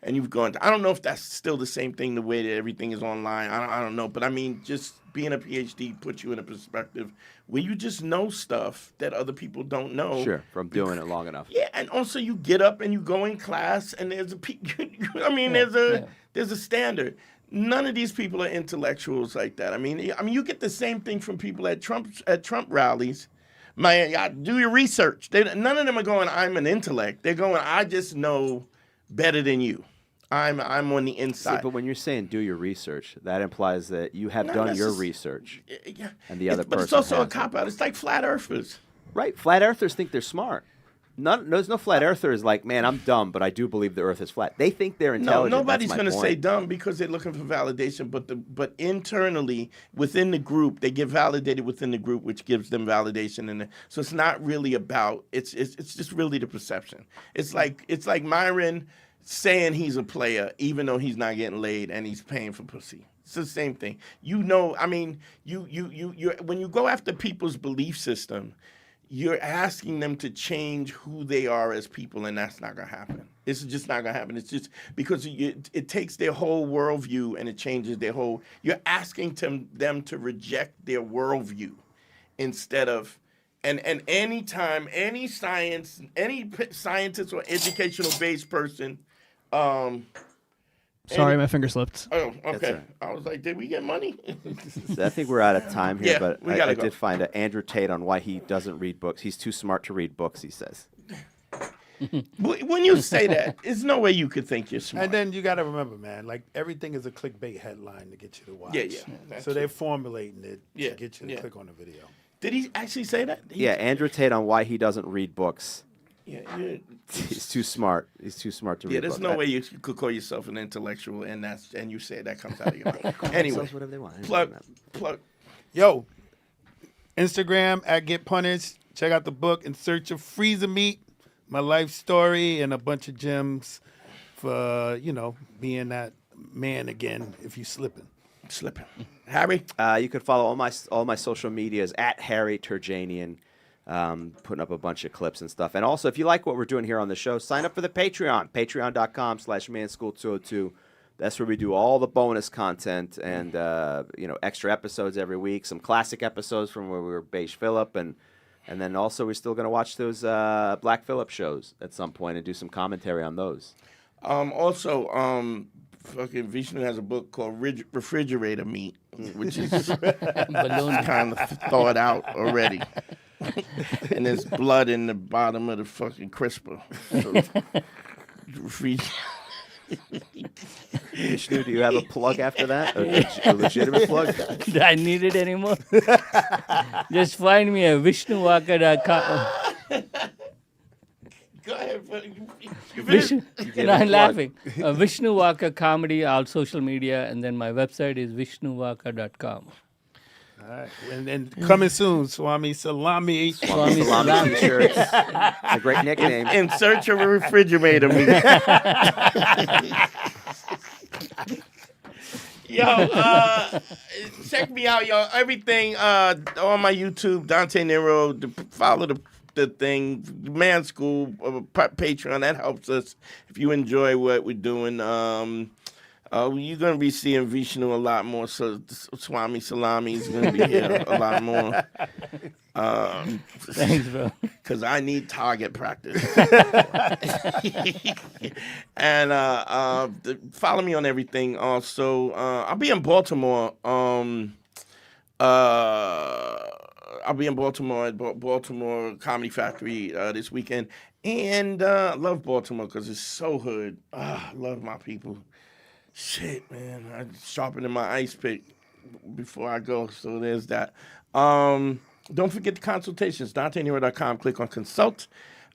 and you've gone. I don't know if that's still the same thing. The way that everything is online, I don't know. But I mean, just being a PhD puts you in a perspective where you just know stuff that other people don't know. Sure, from doing it long enough. Yeah, and also you get up and you go in class, and there's there's a standard. None of these people are intellectuals like that. I mean, you get the same thing from people at Trump rallies. Do your research. None of them are going, I'm an intellect. They're going, I just know better than you. I'm on the inside. See, but when you're saying do your research, that implies that you have done your research. Yeah. And the other person. But it's also a hasn't. cop-out. It's like flat earthers. Right. Flat earthers think they're smart. There's no flat earthers like, man, I'm dumb, but I do believe the earth is flat. They think they're intelligent. No, nobody's going to say dumb because they're looking for validation. But internally, within the group, they get validated within the group, which gives them validation. And so it's not really about. It's just really the perception. It's like Myron saying he's a player even though he's not getting laid and he's paying for pussy. It's the same thing. I mean, you're when you go after people's belief system, you're asking them to change who they are as people, and that's not going to happen. It's just not going to happen. It's just because it takes their whole worldview and it changes their whole. You're asking them to reject their worldview instead of. And anytime any scientist or educational-based person. Sorry, my finger slipped. Oh, okay. I was like, did we get money? So I think we're out of time here, Yeah, but we gotta I go. did find Andrew Tate on why he doesn't read books. He's too smart to read books, he says. When you say that, there's no way you could think you're smart. And then you got to remember, man, like everything is a clickbait headline to get you to watch. Yeah. So they're formulating it Yeah, to get you to yeah. click on the video. Did he actually say that? Yeah, Andrew Tate on why he doesn't read books. Yeah. He's too smart. He's too smart to read Yeah, there's books. no way you could call yourself an intellectual and you say that comes out of your mouth. Anyway, themselves whatever they want. plug. Yo, Instagram @GetPunished. Check out the book, In Search of Freezer Meat, my life story, and a bunch of gems for, being that man again if you slipping. Harry? You can follow all my social medias at Harry Turjanian, putting up a bunch of clips and stuff. And also, if you like what we're doing here on the show, sign up for the Patreon, patreon.com/manschool202. That's where we do all the bonus content and extra episodes every week, some classic episodes from where we were Beige Phillip, and then also we're still going to watch those Black Phillip shows at some point and do some commentary on those. Fucking Vishnu has a book called Refrigerator Meat, which is kind of thought out already. And there's blood in the bottom of the fucking crisper. So, Vishnu, do you have a plug after that? A legitimate plug? Do I need it anymore? Just find me at VishnuWalker.com. Go ahead. I'm laughing. Vishnu Walker Comedy, all social media, and then my website is VishnuWalker.com. All right. And coming soon, Swami Salami. Swami Salami t-shirts. A great nickname. In search of a refrigerator meat. Yo, check me out, yo. Everything on my YouTube, Dante Nero. Follow the thing, Man School, Patreon. That helps us. If you enjoy what we're doing, you're going to be seeing Vishnu a lot more. So Swami Salami is going to be here a lot more. Thanks, bro. Because I need target practice. And follow me on everything. Also, I'll be in Baltimore. I'll be in Baltimore at Baltimore Comedy Factory this weekend. And I love Baltimore because it's so hood. I love my people. Shit, man. I'm sharpening my ice pick before I go. So there's that. Don't forget the consultations. DanteNero.com. Click on consult.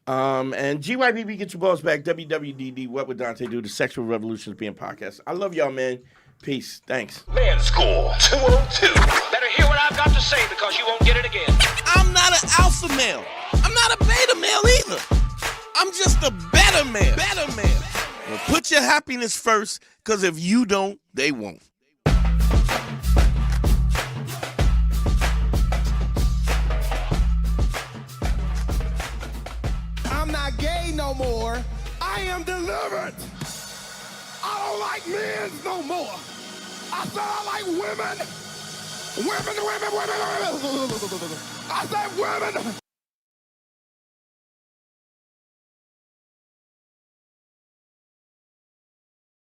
And GYBB, get your balls back. WWDD, What Would Dante Do? The Sexual Revolution is being podcast. I love y'all, man. Peace. Thanks. Man School 202. Better hear what I've got to say because you won't get it again. I'm not an alpha male. I'm not a beta male either. I'm just a better man. Well, put your happiness first, because if you don't, they won't. I'm not gay no more. I am delivered. I don't like men no more. I said I like women. Women. I said women.